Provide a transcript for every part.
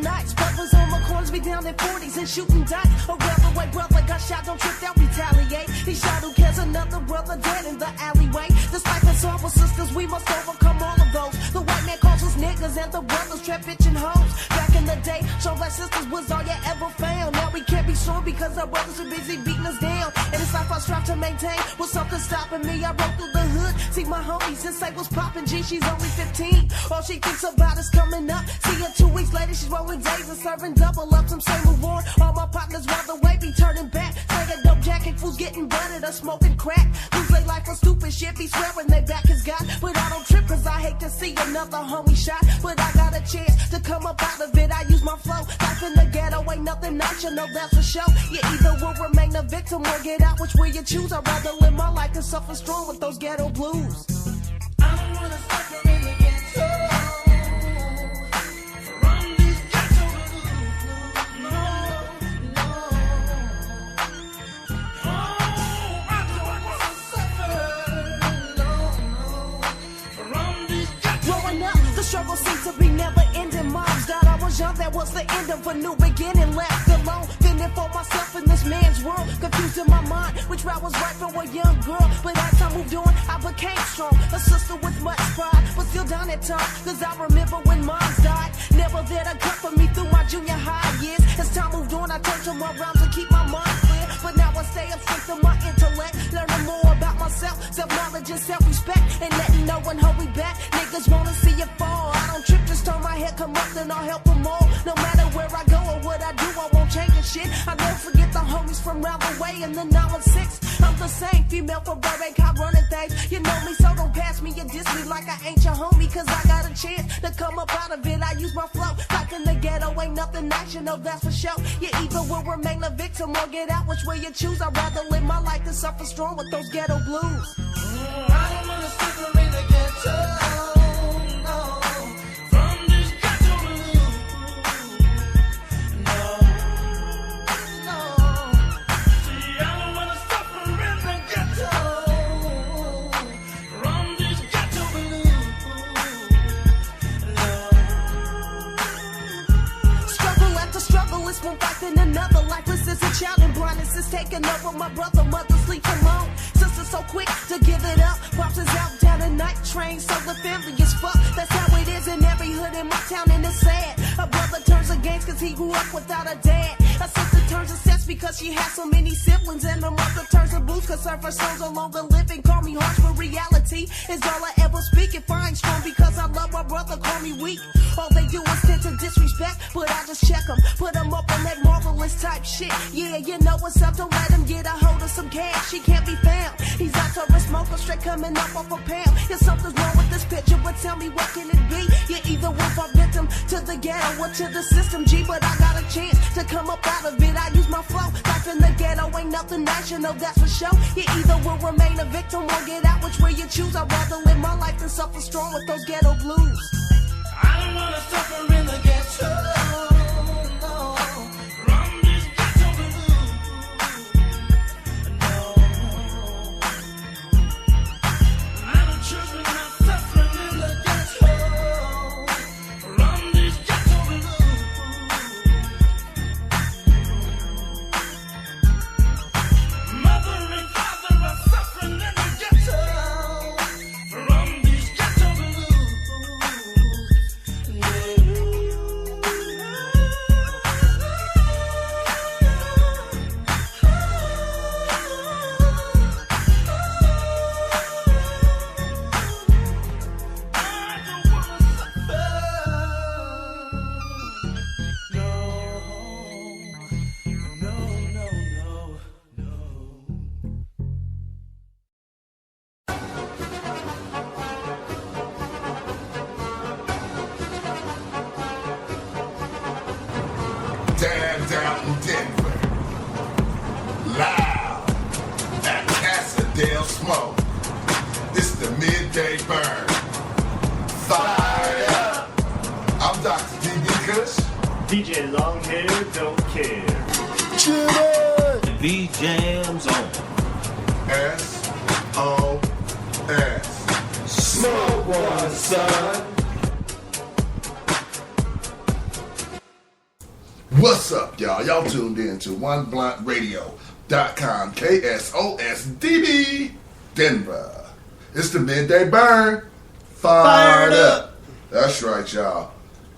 nights. Brothers on my corners be down in 40s and shooting dice. A railway brother got shot, don't trip, they'll retaliate. He shot who cares, another brother dead in the alleyway. Despite the sorrow, sisters, we must overcome all of those. The white man calls us niggas and the brothers trap bitchin' hoes. Back in the day, show black sisters was all you ever found. Now we can't be sure because our brothers are busy beating us down. And it's life I strive to maintain, with something stopping me. I rode through the hood, see my homie since they was poppin'. G, she's only 15. All she thinks about is coming up. See her 2 weeks later, she's rolling days and serving double up. Some say move on. All my partners rather way be turning back. Say a dope jacket, fools getting buttered or smoking crack. Lose their life for stupid shit, be swearing they back is God. But I don't trip cause I hate to see another homie shot. But I got a chance to come up out of it, I use my flow. Life in the ghetto ain't nothing nice, you know that's for sure. You either will remain a victim or get out, which will you choose? I'd rather live my life than suffer strong with those ghetto blues. I don't wanna suffer in the ghetto. From these ghetto blues, no, no. Oh, I don't wanna suffer, no, no. From these ghetto. Growing up, the struggle seems to be never ending. Mom's died, I was young, that was the end of a new beginning. Left alone, fending for myself in this man's world. Confused in my mind, which route was right for a young girl. But as I moved on, I became strong. A sister with much pride, but still down at times. Cause I remember when moms died. Never there to comfort me through my junior high years. As time moved on, I turned to my rhymes to keep my mind clear. But now I stay up strength of my intellect, learning more about myself, self-knowledge and self-respect, and letting no one hold me back. Niggas wanna see it fall. I don't trip, just turn my head, come up, then I'll help them all. No matter where I go or what I do, I won't change a shit. I never forget the homies from round the way in the 916. I'm the same female from Burbank, I running things. You know me, so don't pass me and diss me like I ain't your homie. Cause I got a chance to come up out of it, I use my flow. Life in the ghetto ain't nothing nice, you know that's for sure. You either will remain a victim or get out, which way you choose. I'd rather live my life than suffer strong with those ghetto blues. I don't wanna suffer in the ghetto. One fight in another, lifeless as a child and blindness is taking over. My brother, mother sleep alone. Sister so quick to give it up. Pops is out down a night train, so the family is fucked. That's how it is in every hood in my town, and it's sad. A brother turns against cause he grew up without a dad. A sister turns to sex because she has so many siblings, and a mother turns to booze cause her souls are longer living. Call me harsh, but reality is all I ever speak. If I ain't strong because I love my brother, call me weak. All they do is tend to disrespect, but I just check them, put them up on that marvelous type shit. Yeah, you know what's up, don't let him get a hold of some cash. He can't be found, he's out to a smoker, straight coming up off a pound. Yeah, something's wrong with this picture, but tell me what can it be? You either will fall victim to the ghetto or to the system, G. But I got a chance to come up out of it, I use my flow. Life in the ghetto ain't nothing nice, you know that's for sure. You either will remain a victim or get out, which way you choose. I'd rather live my life than suffer strong with those ghetto blues. I don't wanna suffer in the ghetto. Down in Denver, live at Casa del Smoke. This the midday burn. Fire up! I'm Dr. D.B. Kush. DJ Longhair don't care. Jimmy! V-Jams on. S-O-S. Smoke one, son. What's up, y'all? Y'all tuned in to OneBluntRadio.com, KSOSDB, Denver. It's the Midday Burn. Fired up. That's right, y'all.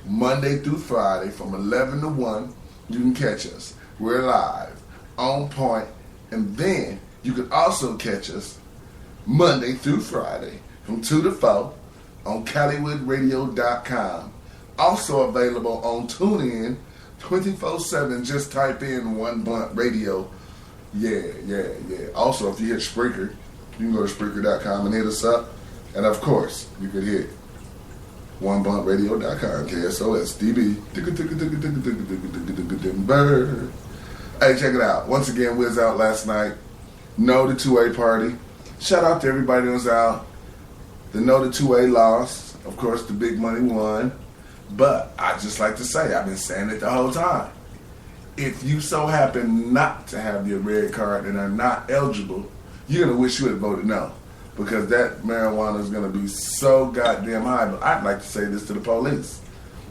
Monday through Friday from 11 to 1, you can catch us. We're live, on point, and then you can also catch us Monday through Friday from 2 to 4 on CaliwoodRadio.com. Also available on TuneIn 24/7. Just type in One Blunt Radio. Yeah. Also, if you hit Spreaker, you can go to Spreaker.com and hit us up. And of course, you could hit OneBluntRadio.com, KSOSDB. Hey, check it out. Once again, we was out last night. No to 2A party. Shout out to everybody that was out. The No to 2A lost. Of course, the big money won. But I just like to say, I've been saying it the whole time. If you so happen not to have your red card and are not eligible, you're going to wish you would have voted no. Because that marijuana is going to be so goddamn high. But I'd like to say this to the police.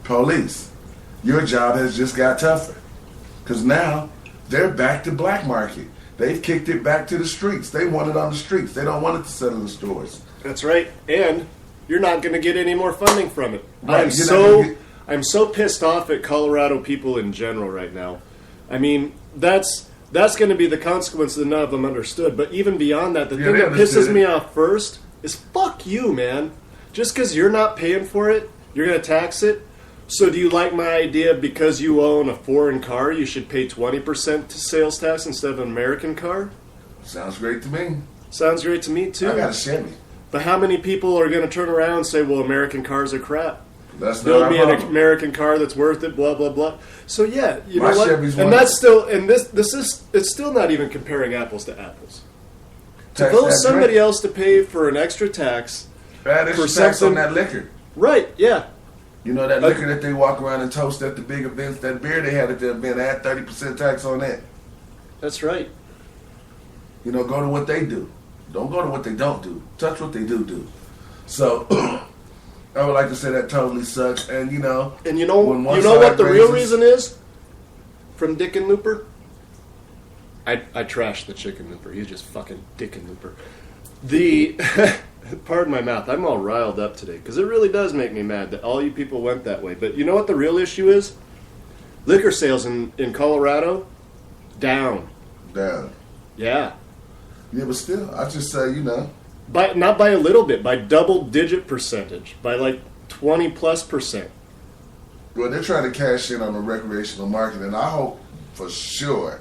Police, your job has just got tougher. Because now, they're back to black market. They've kicked it back to the streets. They want it on the streets. They don't want it to sell in the stores. That's right. And you're not going to get any more funding from it. Right, I'm so pissed off at Colorado people in general right now. I mean, that's going to be the consequence that none of them understood. But even beyond that, the thing that pisses me off first is fuck you, man. Just because you're not paying for it, you're going to tax it. So do you like my idea because you own a foreign car, you should pay 20% to sales tax instead of an American car? Sounds great to me. Sounds great to me, too. I got a Chevy. But how many people are going to turn around and say, well, American cars are crap? That's not Build our me an problem. American car that's worth it, blah, blah, blah. So, yeah, you know My what? Chevy's And one- that's still, and it's still not even comparing apples to apples. To Tax vote that somebody drink. else to pay for an extra tax. Add extra for tax on something- that liquor. Right, yeah. You know that liquor that they walk around and toast at the big events, that beer they had at the event, add 30% tax on that. That's right. You know, go to what they do. Don't go to what they don't do. Touch what they do. So, I would like to say that totally sucks. And you know And you know when one what side the real raises- reason is? From Dick and Looper? I trashed the chicken Looper. He's just fucking Dick and Looper. Pardon my mouth, I'm all riled up today, because it really does make me mad that all you people went that way. But you know what the real issue is? Liquor sales in Colorado, down. Down. Yeah. Yeah, but still, I just say, you know, Not by a little bit, by double-digit percentage, by like 20+%. well, they're trying to cash in on the recreational market, and I hope for sure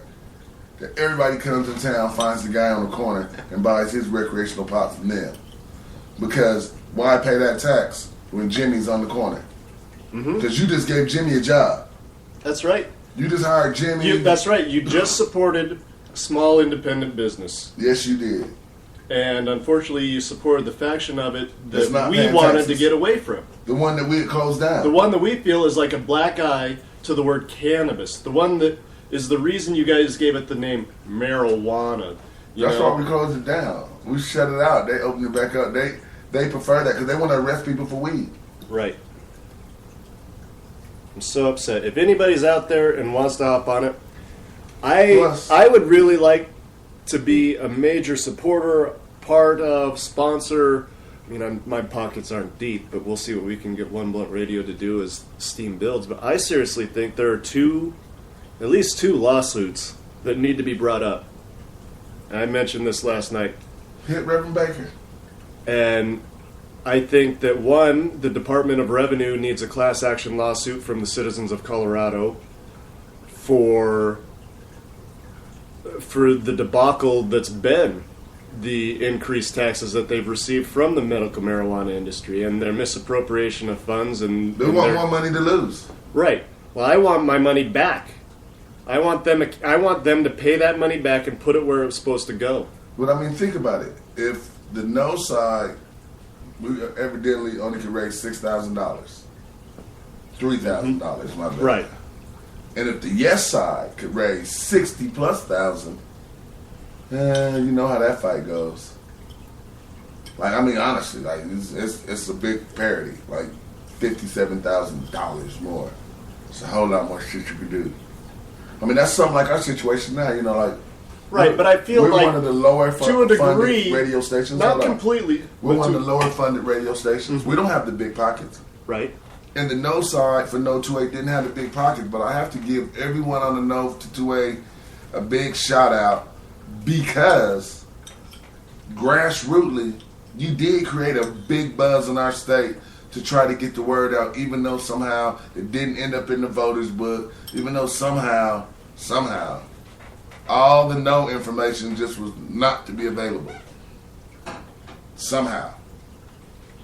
that everybody comes to town, finds the guy on the corner, and buys his recreational pot from them. Because why pay that tax when Jimmy's on the corner? Because you just gave Jimmy a job. That's right. You just hired Jimmy. That's right. You just supported small independent business. Yes, you did. And unfortunately, you supported the faction of it That's that not we paying wanted taxes. to get away from. The one that we closed down. The one that we feel is like a black eye to the word cannabis. The one that is the reason you guys gave it the name marijuana. That's why we closed it down. We shut it out. They opened it back up. They prefer that because they want to arrest people for weed. Right. I'm so upset. If anybody's out there and wants to hop on it, I would really like to be a major supporter, part of, sponsor. I mean, my pockets aren't deep, but we'll see what we can get One Blunt Radio to do as steam builds. But I seriously think there are at least two lawsuits that need to be brought up. And I mentioned this last night. Hit Reverend Baker. And I think that, one, the Department of Revenue needs a class action lawsuit from the citizens of Colorado for the debacle that's been the increased taxes that they've received from the medical marijuana industry and their misappropriation of funds. And They want more money to lose. Right. Well, I want my money back. I want them to pay that money back and put it where it was supposed to go. But I mean, think about it. If the no side, we evidently only could raise $6,000, $3,000, my bad. Right. And if the yes side could raise 60+ thousand, you know how that fight goes. Like, I mean, honestly, like it's a big parity. Like $57,000 more. It's a whole lot more shit you could do. I mean, that's something like our situation now. You know, like Right, but I feel we're like one of the lower to a degree, funded radio stations. not Hold on. completely. We're but one to- of the lower funded radio stations. We don't have the big pockets. Right. And the no side for No 2A didn't have the big pockets, but I have to give everyone on the no to 2A a big shout out because grassrootsly, you did create a big buzz in our state to try to get the word out, even though somehow it didn't end up in the voters book, even though somehow, all the no information just was not to be available. Somehow.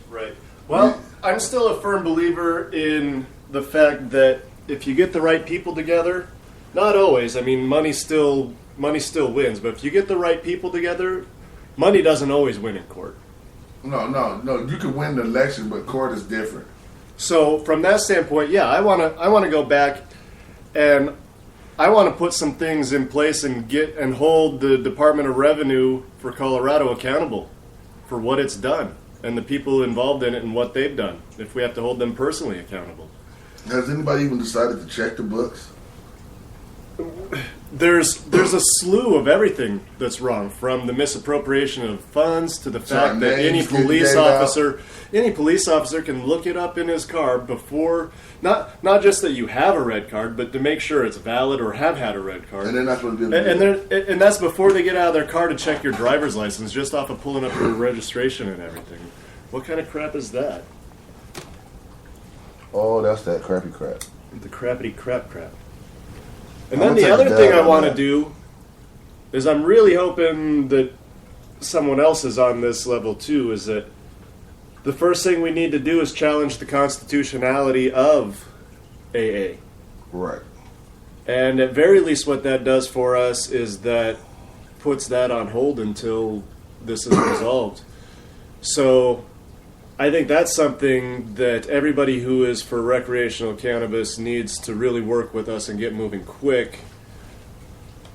Right. Well, I'm still a firm believer in the fact that if you get the right people together, not always. I mean, money still wins, but if you get the right people together, money doesn't always win in court. No. You can win the election, but court is different. So from that standpoint, yeah, I want to go back and I want to put some things in place and hold the Department of Revenue for Colorado accountable for what it's done and the people involved in it and what they've done, if we have to hold them personally accountable. Has anybody even decided to check the books? There's a slew of everything that's wrong, from the misappropriation of funds to the fact that any names getting police gave out. officer can look it up in his car before, not just that you have a red card, but to make sure it's valid or have had a red card. And they're not supposed to be able to And, do and, they're- and that's before they get out of their car to check your driver's license, just off of pulling up your registration and everything. What kind of crap is that? Oh, that's that crappy crap. The crappity crap. And I'm then gonna the take other a thing dab I on want to that. do is I'm really hoping that someone else is on this level too, is that the first thing we need to do is challenge the constitutionality of AA. Right. And at very least what that does for us is that puts that on hold until this is resolved. So I think that's something that everybody who is for recreational cannabis needs to really work with us and get moving quick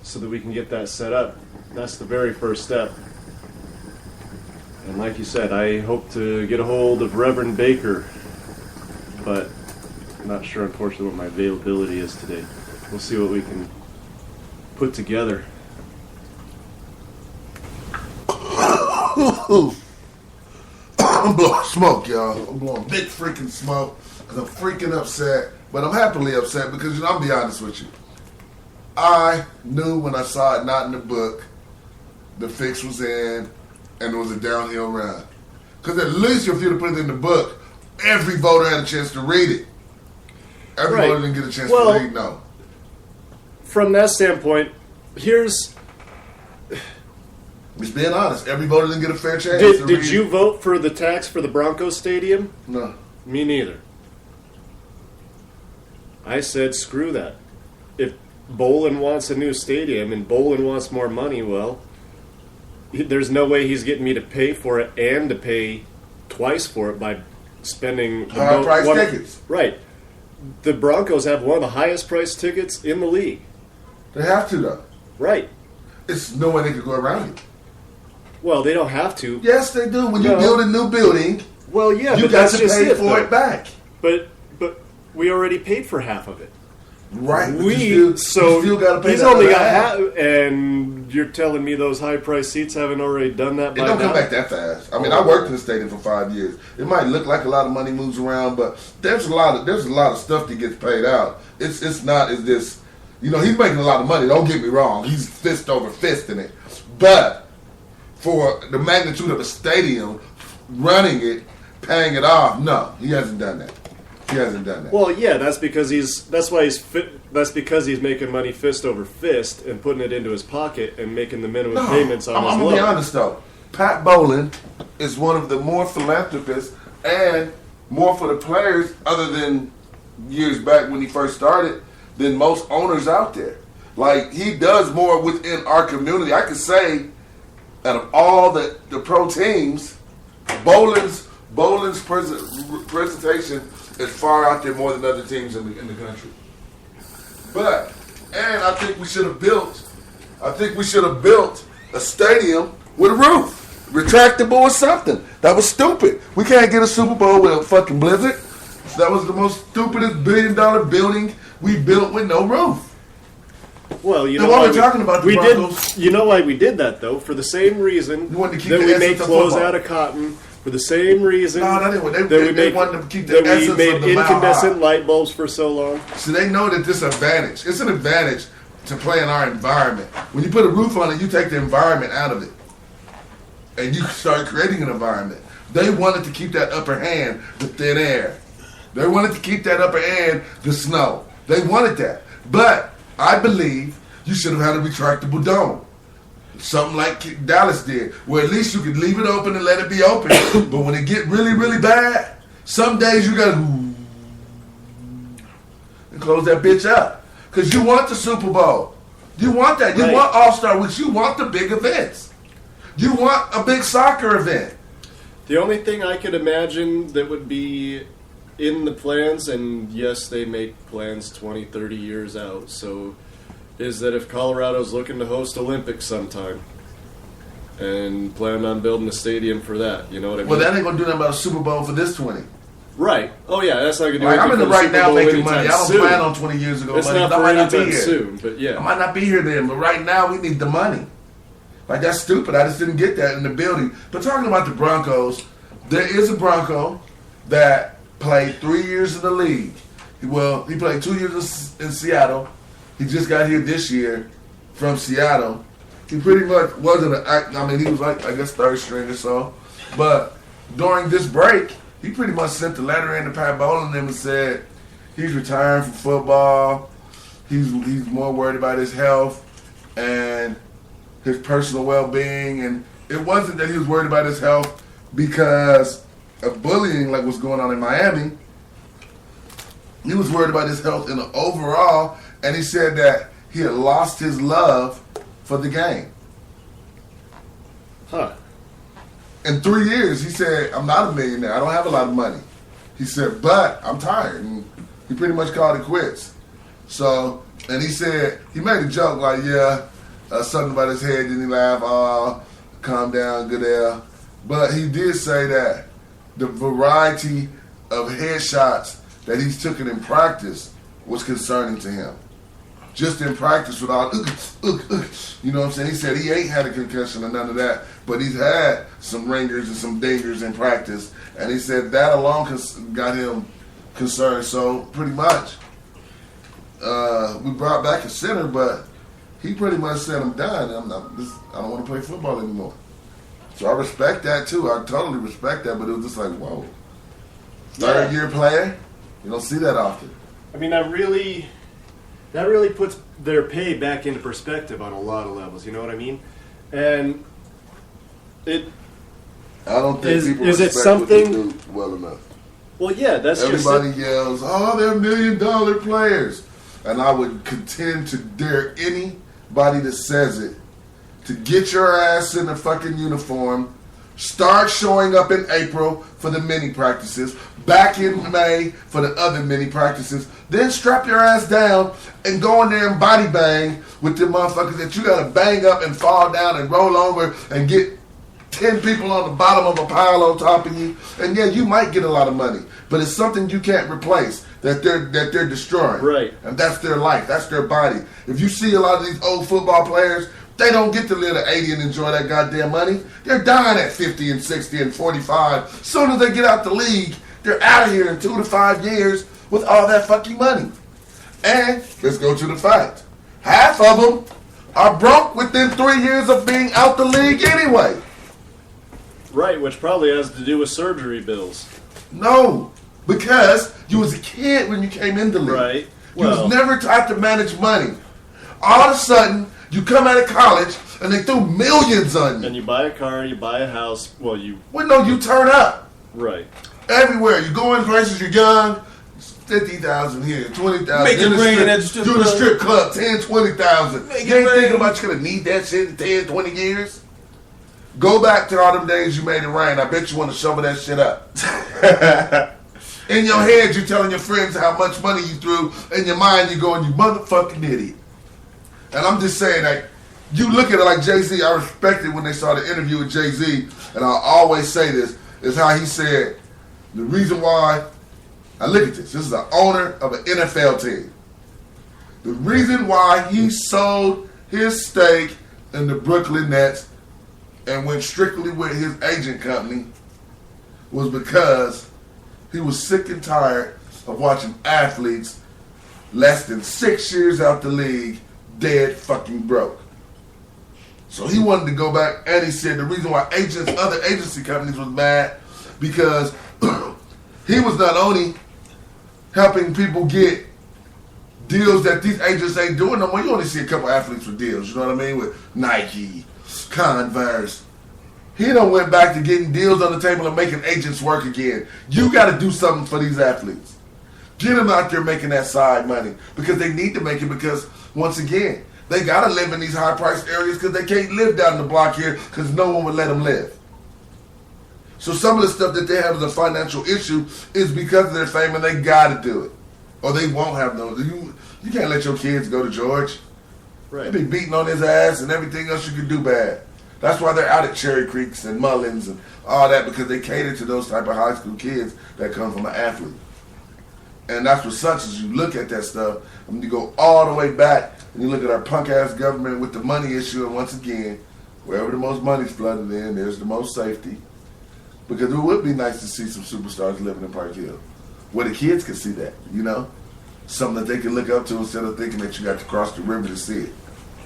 so that we can get that set up. That's the very first step. And like you said, I hope to get a hold of Reverend Baker, but I'm not sure, unfortunately, what my availability is today. We'll see what we can put together. I'm blowing smoke, y'all. I'm blowing big freaking smoke because I'm freaking upset. But I'm happily upset because, you know, I'll be honest with you. I knew when I saw it not in the book, the fix was in and it was a downhill run. Because at least if you'd have put it in the book, every voter had a chance to read it. Every Right. voter didn't get a chance Well, to read, no. From that standpoint, here's... Just being honest, every voter didn't get a fair chance to read Did it. you vote for the tax for the Broncos Stadium? No. Me neither. I said, screw that. If Bolin wants a new stadium and Bolin wants more money, well, there's no way he's getting me to pay for it and to pay twice for it by spending the High price tickets. Right. The Broncos have one of the highest priced tickets in the league. They have to, though. Right. It's no way they could go around it. Well, they don't have to. Yes, they do. When you No. build a new building, Well, yeah, you but got that's to just pay it, for though. it back. But we already paid for half of it. Right. but We you still got to pay he's that only other got half. half, and you're telling me those high price seats haven't already done that It by don't now? come back that fast. I mean, I worked in the stadium for 5 years. It might look like a lot of money moves around, but there's a lot of stuff that gets paid out. It's not as this, you know, he's making a lot of money. Don't get me wrong. He's fist over fist in it, but for the magnitude of a stadium, running it, paying it off, no, he hasn't done that. He hasn't done that. Well, yeah, that's because he's making money fist over fist and putting it into his pocket and making the minimum payments on I'm his gonna loan. be honest though. Pat Bolin is one of the more philanthropists and more for the players, other than years back when he first started, than most owners out there. Like, he does more within our community. I could say, out of all the pro teams, Bolin's presentation is far out there more than other teams in the country. But, and I think we should have built a stadium with a roof, retractable or something. That was stupid. We can't get a Super Bowl with a fucking blizzard. That was the most stupidest $1 billion building we built with no roof. Well, you Then know why why we're talking about the we Broncos? did. You know why we did that though? For the same reason You wanted to keep that the we essence make of clothes football. out of cotton. For the same reason No, that ain't what that they we make wanted to keep the that we essence made of the Mile incandescent High. light bulbs for so long. So they know that this advantage. It's an advantage to play in our environment. When you put a roof on it, you take the environment out of it. And you start creating an environment. They wanted to keep that upper hand, the thin air. They wanted to keep that upper hand, the snow. They wanted that. But I believe you should have had a retractable dome. Something like Dallas did, where at least you could leave it open and let it be open. But when it get really, really bad, some days you gotta and close that bitch up. Because you want the Super Bowl. You want that. You Right. want All-Star Weeks. You want the big events. You want a big soccer event. The only thing I could imagine that would be in the plans, and yes, they make plans 20, 30 years out, so is that if Colorado's looking to host Olympics sometime and plan on building a stadium for that, you know what I mean? Well, that ain't going to do nothing about a Super Bowl for this 20. Right. Oh, yeah, that's not going to do Like, I'm in anything the for the right Super now Bowl making anytime money. I don't soon. plan on 20 years ago It's money. not I for might not be anytime here. soon, but yeah. I might not be here then, but right now we need the money. Like, that's stupid. I just didn't get that in the building. But talking about the Broncos, there is a Bronco that played 3 years in the league. Well, he played 2 years in Seattle. He just got here this year from Seattle. He pretty much wasn't he was like, I guess, third string or so. But during this break, he pretty much sent the letter in to Pat Bowlen and them and said he's retiring from football. He's more worried about his health and his personal well-being. And it wasn't that he was worried about his health because of bullying like what's going on in Miami. He was worried about his health in the overall, and he said that he had lost his love for the game. Huh. In 3 years, he said, I'm not a millionaire. I don't have a lot of money. He said, but I'm tired. And he pretty much called it quits. So, and he said, he made a joke like, something about his head. Then he laughed, oh, calm down, good air. But he did say that the variety of headshots that he's taken in practice was concerning to him. Just in practice with all, you know what I'm saying? He said he ain't had a concussion or none of that, but he's had some ringers and some dingers in practice. And he said that alone got him concerned. So pretty much, we brought back a center, but he pretty much said, I'm done. I don't want to play football anymore. So I respect that too. I totally respect that, but it was just like, whoa. Third year player, you don't see that often. I mean, that really puts their pay back into perspective on a lot of levels. You know what I mean? And I don't think people is it respect something what they do well enough. Well, yeah, that's everybody just yells, "Oh, they're $1 million players," and I would contend to dare anybody that says it to get your ass in a fucking uniform. Start showing up in April for the mini practices, back in May for the other mini practices, then strap your ass down and go in there and body bang with the motherfuckers that you gotta bang up and fall down and roll over and get 10 people on the bottom of a pile on top of you. And yeah, you might get a lot of money, but it's something you can't replace that they're destroying. Right. And that's their life, that's their body. If you see a lot of these old football players, they don't get to live to 80 and enjoy that goddamn money. They're dying at 50 and 60 and 45. As soon as they get out the league, they're out of here in 2 to 5 years with all that fucking money. And let's go to the fact. Half of them are broke within 3 years of being out the league anyway. right, which probably has to do with surgery bills. No, because you was a kid when you came in the league. Right. You was never taught to manage money. All of a sudden, you come out of college and they threw millions on you. And you buy a car, you buy a house. Well, you turn up. Right. Everywhere. You go in places, you're young, 50,000 here, 20,000. Make it rain at the strip do the club. strip club, 10, 20,000. Make You it ain't rain. thinking about you gonna need that shit in 10, 20 years? Go back to all them days you made it rain. I bet you want to shovel that shit up. In your head, you're telling your friends how much money you threw. In your mind, you're going, you motherfucking idiot. And I'm just saying that you look at it like Jay-Z. I respect it when they saw the interview with Jay-Z. And I'll always say this, is how he said, the reason why, now look at this. This is the owner of an NFL team. The reason why he sold his stake in the Brooklyn Nets and went strictly with his agent company was because he was sick and tired of watching athletes less than 6 years out the league dead fucking broke. So he wanted to go back, and he said the reason why other agency companies was mad because he was not only helping people get deals that these agents ain't doing no more. You only see a couple athletes with deals, you know what I mean, with Nike, Converse. He done went back to getting deals on the table and making agents work again. You got to do something for these athletes. Get them out there making that side money because they need to make it because, once again, they got to live in these high-priced areas because they can't live down the block here because no one would let them live. So some of the stuff that they have as a financial issue is because of their fame and they got to do it. Or they won't have no. You can't let your kids go to George. Right. They be beating on his ass and everything else you can do bad. That's why they're out at Cherry Creeks and Mullins and all that because they cater to those type of high school kids that come from an athlete. And that's what sucks is you look at that stuff and you go all the way back and you look at our punk ass government with the money issue, and once again, wherever the most money's flooded in, there's the most safety. Because it would be nice to see some superstars living in Park Hill, where the kids can see that, you know, something that they can look up to instead of thinking that you got to cross the river to see it.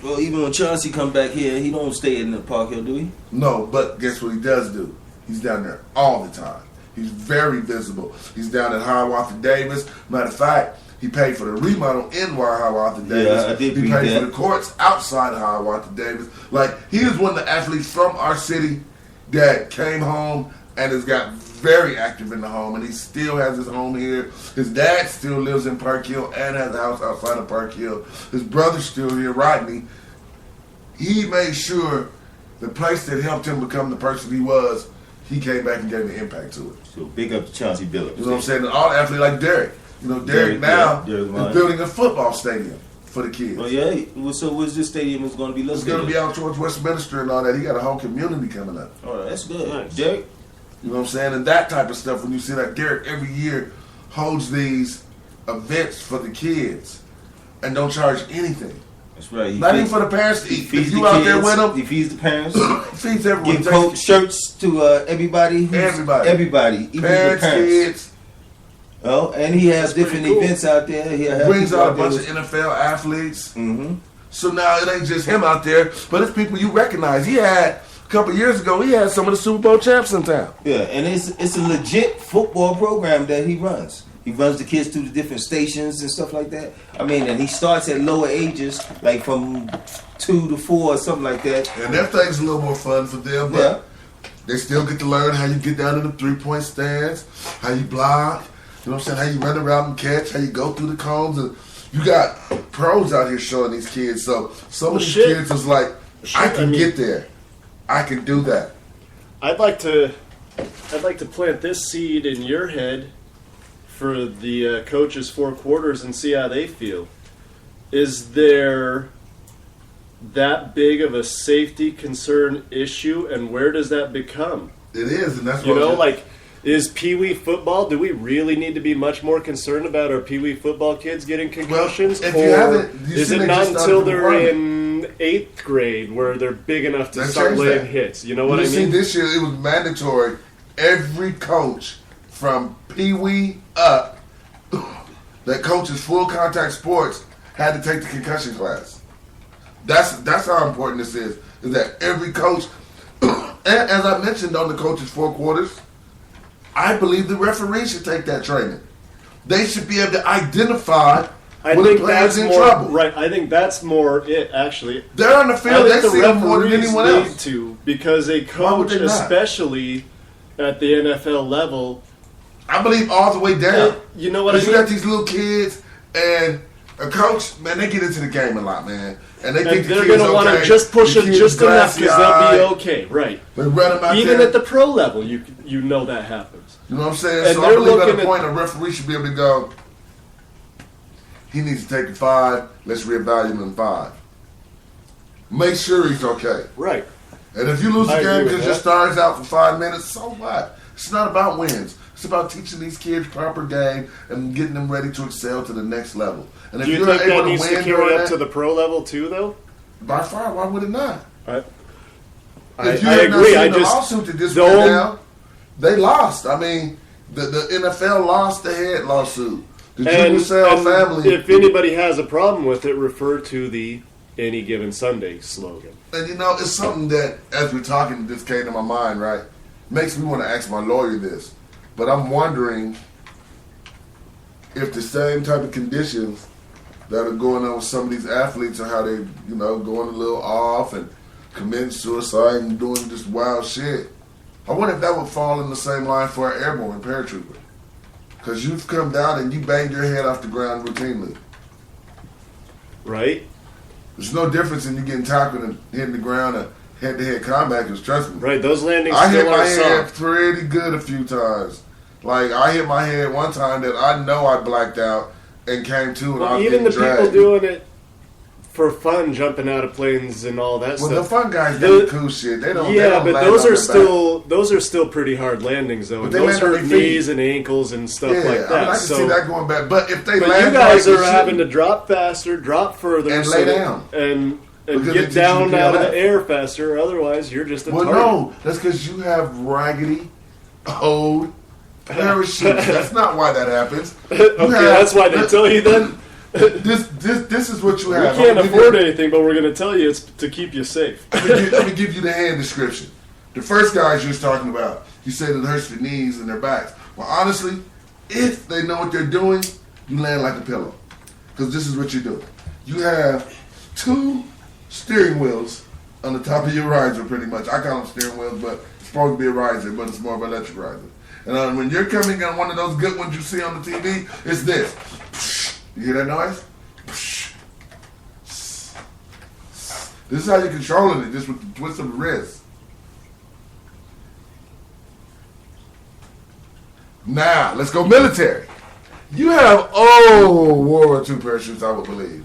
Well, even when Chauncey come back here, he don't stay in the Park Hill, do he? No, but guess what he does do? He's down there all the time. He's very visible. He's down at Hiawatha Davis. Matter of fact, he paid for the remodel in Hiawatha Davis. Yeah, I did he read paid that. for the courts outside of Hiawatha Davis. Like, he is one of the athletes from our city that came home and has got very active in the home, and he still has his home here. His dad still lives in Park Hill and has a house outside of Park Hill. His brother's still here, Rodney. He made sure the place that helped him become the person he was, he came back and gave an impact to it. So big up to Chauncey Billups. You know what I'm saying? And all athletes like Derek. You know, Derek now Derek is building a football stadium for the kids. Oh yeah. Well, so where's this stadium is going to be It's located? going to be out towards Westminster and all that. He got a whole community coming up. Oh, that's good. Nice. Derek. You know what I'm saying? And that type of stuff, when you see that Derek every year holds these events for the kids and don't charge anything. That's right. Not even for the parents to eat. Feeds If you the out kids, there with them, he feeds the parents. feeds everyone. Give coat shirts to everybody. Everybody. Even Parents, the parents. kids. Oh, and he has different cool. events out there. He Brings out a bunch of NFL athletes. Mm-hmm. So now it ain't just him out there, but it's people you recognize. He had, a couple years ago, he had some of the Super Bowl champs in town. Yeah, and it's a legit football program that he runs. He runs the kids through the different stations and stuff like that. I mean, and he starts at lower ages, like from 2 to 4 or something like that. And that thing's a little more fun for them, but they still get to learn how you get down to the 3-point stands, how you block, you know what I'm saying, how you run around and catch, how you go through the cones. And you got pros out here showing these kids. So some of these kids is like, I can get there. I can do that. I'd like to plant this seed in your head for the coaches' 4 quarters and see how they feel. Is there that big of a safety concern issue, and where does that become? It is, and that's You what know, like, is Pee Wee football, do we really need to be much more concerned about our Pee Wee football kids getting concussions? Well, if you or haven't, you is see it they not just started until the they're requirement. in 8th grade where they're big enough to They start changed laying that. hits? You know what I You see, mean? this year it was mandatory. Every coach from Pee Wee up that coaches full contact sports had to take the concussion class. That's how important this is that every coach, and as I mentioned on the coaches' 4 quarters, I believe the referee should take that training. They should be able to identify when the player's in trouble. Right, I think that's more it, actually. They're on the field, they see them more than anyone need else. to, because a Why would coach, they not? especially at the NFL level, I believe all the way down. you know what I Because mean? you got these little kids, and a coach, man, they get into the game a lot, man. And they think And the they're kid's going to want okay. to just push The them kid's just enough because they'll be glassy-eyed. okay, right? They run them out Even there. at the pro level, you know that happens. You know what I'm saying? And So I they're believe at looking a at- point a referee should be able to go, he needs to take a 5, let's reevaluate him in 5. Make sure he's okay. Right. And if you lose I the game agree with because your that. star's out for 5 minutes, so what? It's not about wins. It's about teaching these kids proper game and getting them ready to excel to the next level. And if Do you you're think able that needs to to win carry during up that, to the pro level too, though? by far, why would it not? I If you I have not agree. seen I the just lawsuit that just the went only- down, they lost. I mean, the NFL lost the head lawsuit. The Jubal family. If anybody has a problem with it, refer to the Any Given Sunday slogan. And it's something that, as we're talking, this came to my mind, right? Makes me want to ask my lawyer this. But I'm wondering if the same type of conditions that are going on with some of these athletes or how they, going a little off and committing suicide and doing just wild shit. I wonder if that would fall in the same line for an airborne paratrooper. Because you've come down and you banged your head off the ground routinely. Right? There's no difference in you getting tackled and hitting the ground and head-to-head combat, because trust me. Right, those landings I hit still my are head soft. pretty good a few times. Like, I hit my head one time that I know I blacked out and came to and I Well, was even the getting dragged. people doing it for fun, jumping out of planes and all that Well, stuff. the fun guys do the cool shit. They don't. they Yeah, don't but land those on are their back. those are still pretty hard landings, though. But And they those land on hurt their feet. knees and ankles and stuff Yeah, like that. I can so, see that going back. But if they but land you guys like are they having to should, drop faster, drop further, And so lay that- down. and Because they get teach you down to out of PLF. the air faster. Otherwise, you're just a well, target. no, that's because you have raggedy, old parachutes. That's not why that happens. Okay, that's why they tell you then. This is what you We have. can't I'm gonna afford give you- anything, but we're going to tell you it's to keep you safe. Let me give you the hand description. The first guys you was talking about, you said it hurts their knees and their backs. Well, honestly, if they know what they're doing, you land like a pillow. Because this is what you're doing. You have 2 steering wheels on the top of your riser, pretty much. I call them steering wheels, but it's supposed to be a riser, but it's more of an electric riser. And when you're coming on one of those good ones you see on the TV, it's this. You hear that noise? This is how you're controlling it, just with the twist of the wrist. Now, let's go military. You have old World War II parachutes, I would believe.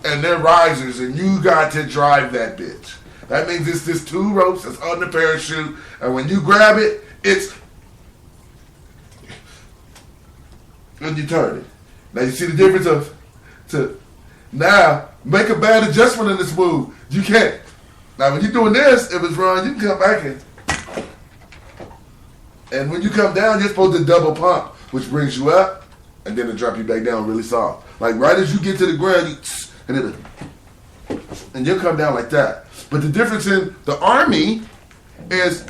And they're risers, and you got to drive that bitch. That means it's just 2 ropes that's on the parachute, and when you grab it, it's... and you turn it. Now you see the difference now, make a bad adjustment in this move. You can't. Now when you're doing this, if it's wrong, you can come back and when you come down, you're supposed to double pump, which brings you up, and then it drop you back down really soft. Like right as you get to the ground, and you'll come down like that. But the difference in the Army is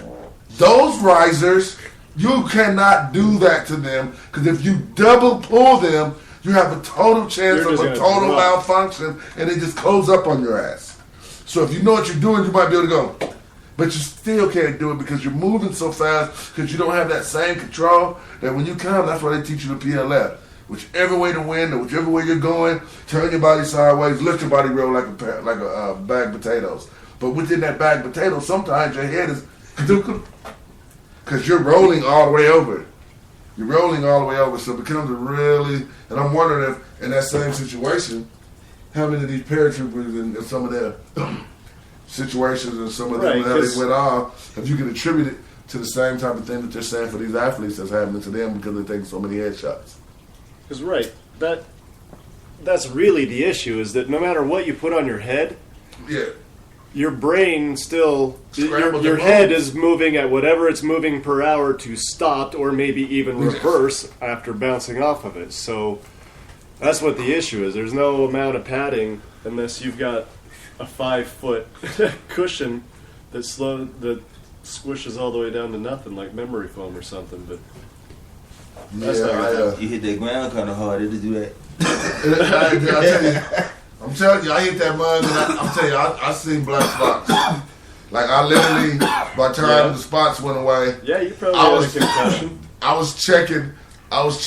those risers, you cannot do that to them, because if you double pull them, you have a total chance You're of just a gonna total drop. malfunction, and it just close up on your ass. So if you know what you're doing, you might be able to go. But you still can't do it because you're moving so fast, because you don't have that same control, that when you come, that's why they teach you the PLF. Whichever way to win, or whichever way you're going, turn your body sideways, lift your body real like a bag of potatoes. But within that bag of potatoes, sometimes your head is because you're rolling all the way over. You're rolling all the way over, so it becomes a really... And I'm wondering if, in that same situation, how many of these paratroopers and some of their situations and some of them, Right, how they 'cause- went off, if you can attribute it to the same type of thing that they're saying for these athletes that's happening to them because they're taking so many headshots. Because that's really the issue, is that no matter what you put on your head, Yeah. your brain still, Scrambles your and head moves. is moving at whatever it's moving per hour to stop, or maybe even Yes. reverse after bouncing off of it. So that's what the issue is. There's no amount of padding unless you've got a 5-foot cushion that squishes all the way down to nothing, like memory foam or something. But that's not gonna You hit that ground kind of hard, it'll do that. I'm telling you, I hit that mud, and I'm telling you, I seen black spots. Like I literally, by the time the spots went away, yeah, you probably I had was- a concussion. I was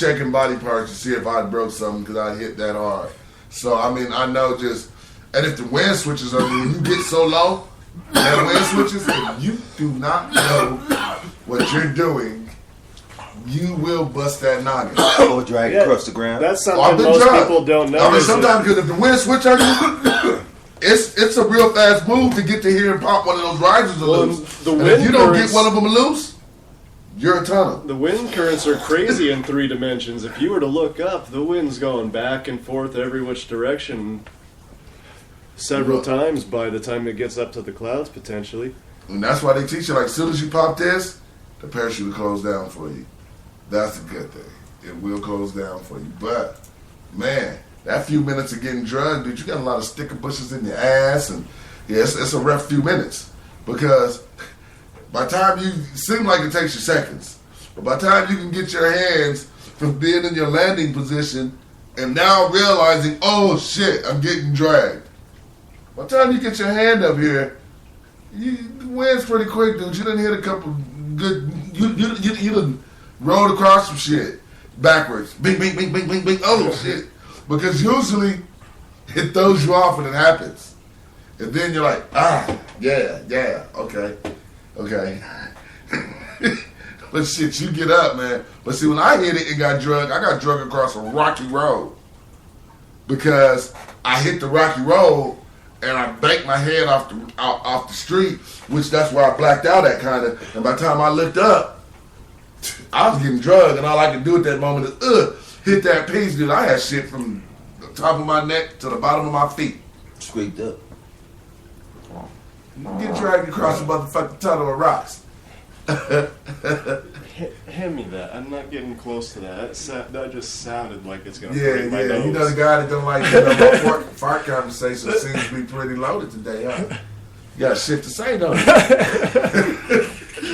checking body parts to see if I broke something because I hit that hard. So I mean, I know just, and if the wind switches on you, when you get so low, that wind switches, if you do not know what you're doing, you will bust that noggin. Or drag Yeah. across the ground. That's I've something been most drunk. people don't know. I mean, is that- sometimes because if the wind switch on you, it's a real fast move to get to here and pop one of those risers Well, loose. the And wind if you don't currents- get one of them loose, you're a tunnel. The wind currents are crazy in 3 dimensions. If you were to look up, the wind's going back and forth every which direction several times by the time it gets up to the clouds, potentially. And that's why they teach you, like, as soon as you pop this, the parachute will close down for you. That's a good thing. It will close down for you. But, man, that few minutes of getting drugged, dude, you got a lot of sticker bushes in your ass. And, yeah, it's a rough few minutes. Because by the time you, it seems like it takes you seconds. But by the time you can get your hands from being in your landing position and now realizing, oh, shit, I'm getting dragged. By the time you get your hand up here, the wind's pretty quick, dude. You done hit a couple good, you done rolled across some shit backwards. Bing, bing, bing, bing, bing, bing. Oh, shit. Because usually it throws you off when it happens. And then you're like, yeah, okay. But shit, you get up, man. But see, when I hit it and got drugged, I got drugged across a rocky road. Because I hit the rocky road and I banked my head off the street, which that's where I blacked out at, kind of. And by the time I looked up, I was getting drugged, and all I could do at that moment is hit that piece, dude. I had shit from the top of my neck to the bottom of my feet. Scraped up. You get dragged across a motherfucking tunnel of rocks. Hand me that. I'm not getting close to that. That just sounded like it's going to Yeah. break my nose. You know the guy that don't like, my fart conversation seems to be pretty loaded today, huh? You got shit to say, don't you?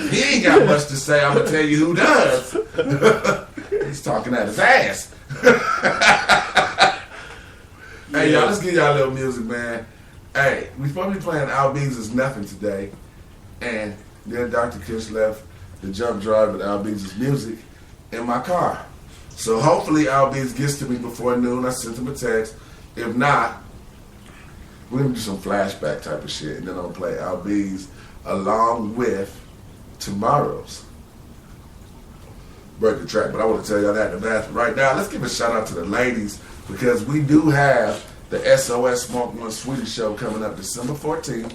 He ain't got much to say. I'm going to tell you who does. He's talking at his ass. Hey, y'all, let's give y'all a little music, man. Hey, we supposed to be playing Al Bees' Nothing today. And then Dr. Kish left the jump drive with Al Bees' music in my car. So hopefully Al Bees gets to me before noon. I sent him a text. If not, we're going to do some flashback type of shit. And then I'm going to play Al Bees along with Tomorrow's Break the Track. But I want to tell y'all that in the bathroom right now. Let's give a shout out to the ladies, because we do have the SOS Smoke One Sweetie show coming up December 14th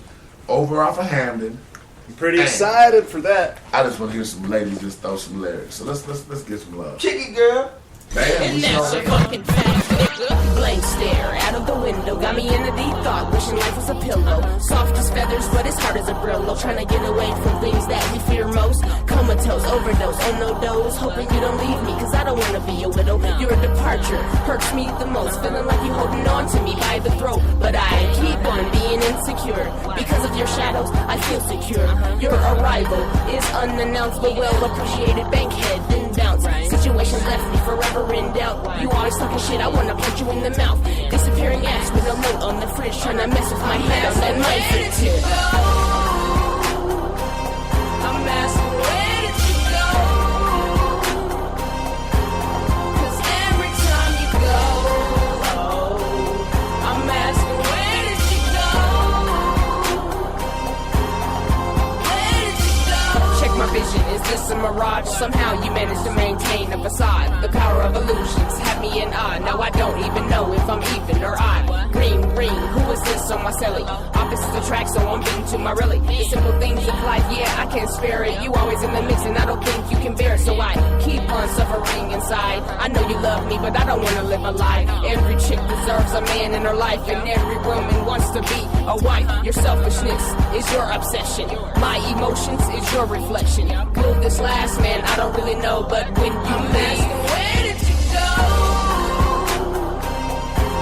over off of Hamden. I'm pretty excited for that. I just want to hear some ladies just throw some lyrics. So let's get some love. Kick it, girl. Bam, And that's a fucking fact, nigga. Blank stare out of the window, got me in a deep thought, wishing life was a pillow. Soft as feathers, but as hard as a Brillo. Trying to get away from things that we fear most. Comatose, overdose, oh no dose. Hoping you don't leave me, cause I don't wanna be a widow. Your departure hurts me the most. Feeling like you holding on to me by the throat. But I keep on being insecure. Because of your shadows, I feel secure. Your arrival is unannounced, but well appreciated. Bankhead, then bounce. Situations left me forever in doubt. You always talking shit, I wanna punch you in the mouth. Disappearing ass with a note on the fridge, trying to mess with my head on that night for tip. I'm asking, where did you go? Cause every time you go, I'm asking, where did you go? Where did you go? Check my vision, is this a mirage? Somehow you managed to maintain a facade. The power of illusions had me in awe. Now I don't even know if I'm even or odd. Ring, ring, who is this on my celly? Opposites attract, so I'm beating to my really. The simple things of life, yeah, I can't spare it. You always in the mix and I don't think you can bear it. So I keep on suffering inside. I know you love me, but I don't wanna live a lie. Every chick deserves a man in her life, and every woman wants to be a wife. Your selfishness is your obsession. My emotions is your reflection. Will this last, man? I don't really know, but when you leave, where did you go?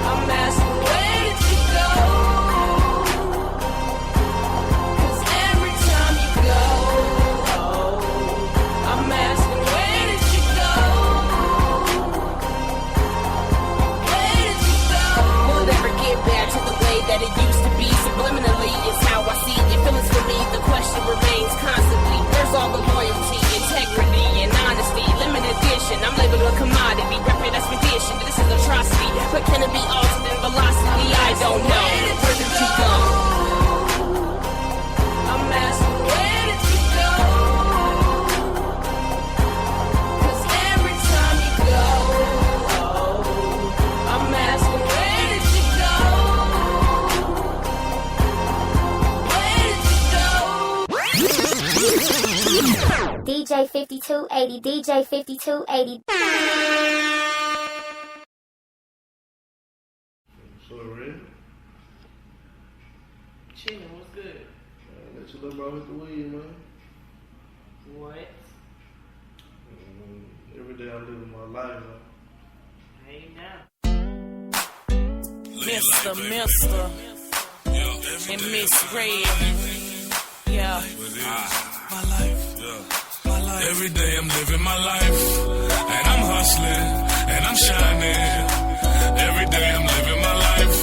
I'm asking, where did you go? Cause every time you go, I'm asking, where did you go? Where did you go? Will it ever get back to the way that it used to be? Subliminally is how I see your feelings for me. The question remains constantly, where's all the loyalty, integrity, and honesty? Limited edition, I'm labeled a commodity. Rapid expedition, this is atrocity. But can it be altered in velocity? I don't know. Where did you go? I'm asking, where did you go? Cause every time you go, I'm asking, where did you go? Where did you go? DJ 5280, DJ 5280. So ready? Chillin', what's good? Let your little bro hit the weed, man. What? Every day I'm living my life, man. Hey now. Mr. and Miss Red. Yeah. My life, my life. Every day I'm living my life, and I'm hustling, and I'm shining. Every day I'm living my life,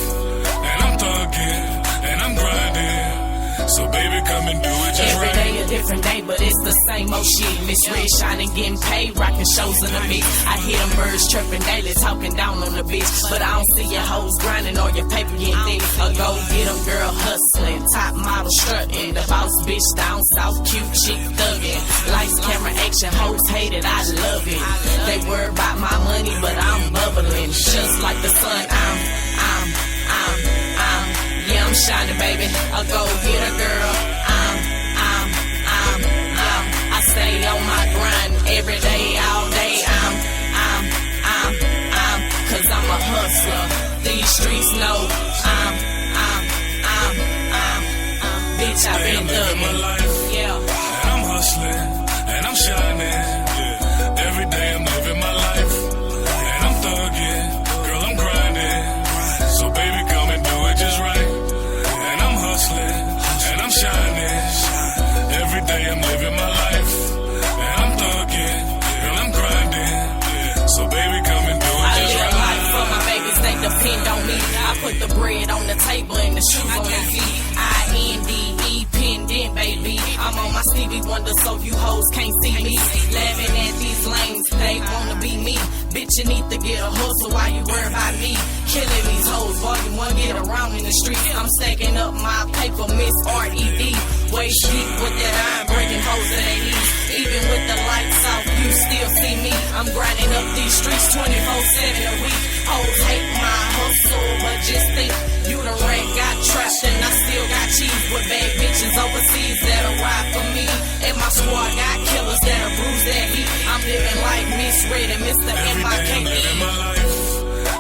and I'm thugging, and I'm grinding. So baby, come and do it just Every right. day a different day, but it's the same old shit. Miss Red shining, getting paid, rocking shows in the mix. I hear them birds chirping daily, talking down on the bitch. But I don't see your hoes grinding or your paper getting thick. A go get 'em girl hustling, top model strutting. The boss bitch down south, cute chick thugging. Lights, camera, action, hoes hate it, I love it. They worry about my money, but I'm bubbling. Just like the sun, yeah, I'm shining, baby. I'll go get a girl. I stay on my grind every day, all day. Cause I'm a hustler. These streets know bitch, I've been thugging. Yeah. And I'm hustling, and I'm shining. Every day I'm living my life, and I'm thugging. Girl, I'm grinding. So baby, come and do it just right. And I'm hustling, and I'm shining. Every day I'm living my life, and I'm thugging. Girl, I'm grinding. So baby, come and do it I just live right. life for my babies, they depend on me. I put the bread on the table and the shoes on their feet. INDE, pendant, baby. I'm on my Stevie Wonder, so you hoes can't see me. Laughing at these lanes, they wanna be me. Bitch, you need to get a hustle while you worry about me. Killing these hoes, volume 1, get around in the street. I'm stacking up my paper, Miss RED. Waist deep with that iron, breaking hoes that ain't easy. Even with the lights off, you still see me. I'm grinding up these streets 24/7 a week. Hoes hate my hustle, but just think, you the rank got trapped and I still got cheese with bad bitches overseas that'll ride for me. And my squad got killers that'll bruise that heat. I'm living like Miss Red and Mr. Every day I'm living my MIKE. life,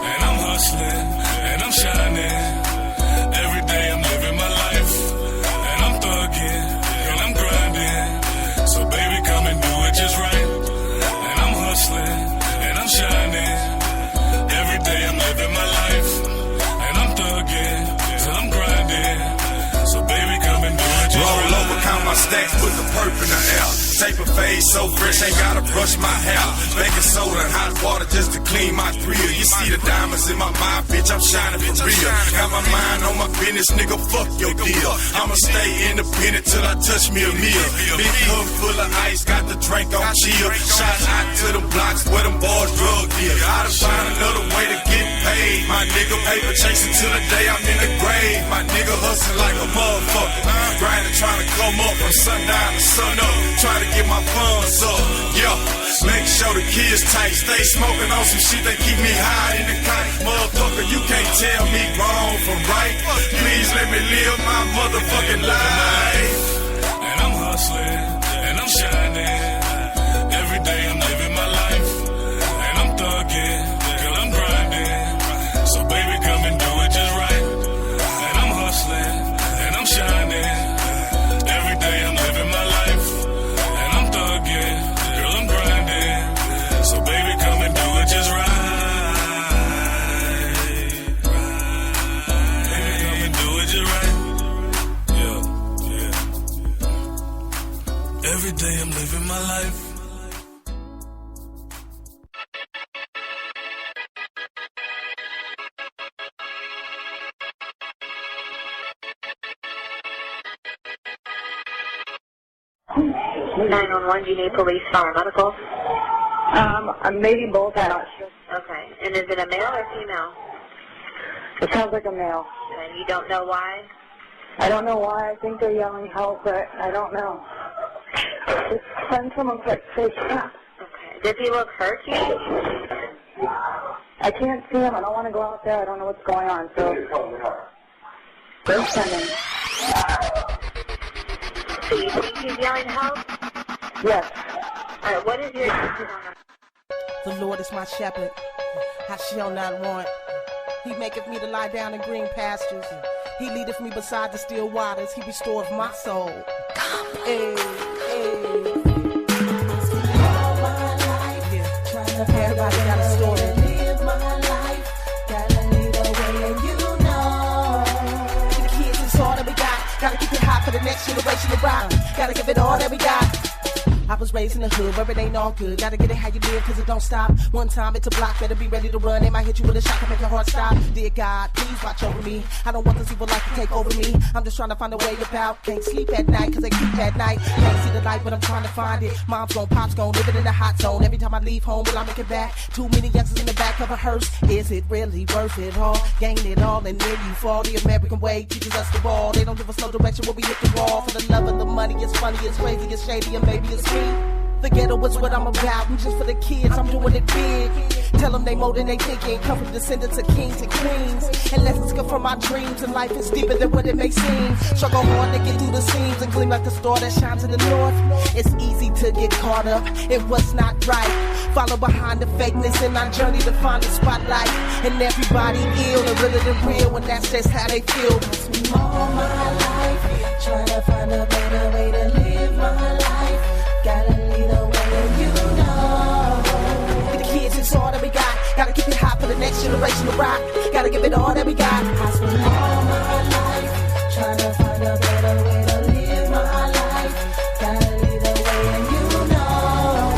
and I'm hustling, and I'm shining. Every day I'm living my life, and I'm thugging, and I'm grinding. So baby, come and do it just right. And I'm hustling, and I'm shining. Every day I'm living my life, and I'm thugging, so I'm grinding. So baby, come and do it just right. Roll over, count my stacks, put the perp in the air. Tape a fade so fresh, ain't gotta brush my hair. Baking soda and hot water just to clean my grill. You see the diamonds in my mind, bitch, I'm shining for real. Got my mind on my business, nigga, fuck your deal. I'ma stay independent till I touch me a meal. Big cup full of ice, got the drink on chill. Shots out to the blocks where them boys drug deal. I done find another way to get paid. My nigga paper chasing till the day I'm in the grave. My nigga hustling like a motherfucker. Grinding, trying to come up from sundown to sun up. Trying to get my funds up, yeah. Make sure the kids tight, stay smoking on some shit that keep me high in the kite. Motherfucker, you can't tell me wrong from right. Please let me live my motherfucking life. And I'm hustling, and I'm shining. Every day I'm living my life, and I'm thugging, girl, I'm grinding. So baby, come and do it just right. And I'm hustling, and I'm shining. Every day I'm living my life, and I'm thugging, girl, I'm grinding. So baby, come and do it just right. Baby, come and do it just right. Yeah. Every day I'm living my life. (911), do you need police, fire, medical? Maybe both. I'm not sure. Okay. And is it a male or female? It sounds like a male. And you don't know why? I don't know why. I think they're yelling help, but I don't know. Just send someone quick. Say stop. Okay. Does he look hurt to you? I can't see him. I don't want to go out there. I don't know what's going on. So they're sending. So you think he's yelling help? Yes. All right, what is your... The Lord is my shepherd, I shall not want. He maketh me to lie down in green pastures. He leadeth me beside the still waters. He restoreth my soul. Hey, hey. Everybody got a story. Live my life, gotta lead the way, and you know. The kids, it's all that we got. Gotta keep it hot for the next generation to rock. Gotta give it all that we got. I was raised in the hood where it ain't all good. Gotta get it how you live, cause it don't stop. One time it's a block, better be ready to run. They might hit you with a shot to make your heart stop. Dear God, please watch over me. I don't want this evil life to take over me. I'm just trying to find a way about. Can't sleep at night, cause I keep at night. Can't see the light, but I'm trying to find it. Mom's gone, pop's gone, living in the hot zone. Every time I leave home, will I make it back? Too many youngsters in the back of a hearse. Is it really worth it all? Gain it all and then you fall. The American way teaches us the ball. They don't give us no direction when we hit the wall. For the love of the money, it's funny, it's crazy, it's shady, and maybe it's sweet. The ghetto is what I'm about, and just for the kids, I'm doing it big. Tell them they more than they thinking, come from descendants of kings and queens. And lessons come from my dreams, and life is deeper than what it may seem. Struggle hard to get through the seams and gleam like the star that shines in the north. It's easy to get caught up in what's not right. Follow behind the fakeness in our journey to find the spotlight. And everybody ill, and realer than real, and that's just how they feel. Cause all my life, trying to find a better way to live my life. Gotta lead the way, and you know. The kids, it's all that we got. Gotta keep it hot for the next generation to rock. Gotta give it all that we got. I spent all my life trying to find a better way to live my life. Gotta lead the way, and you know.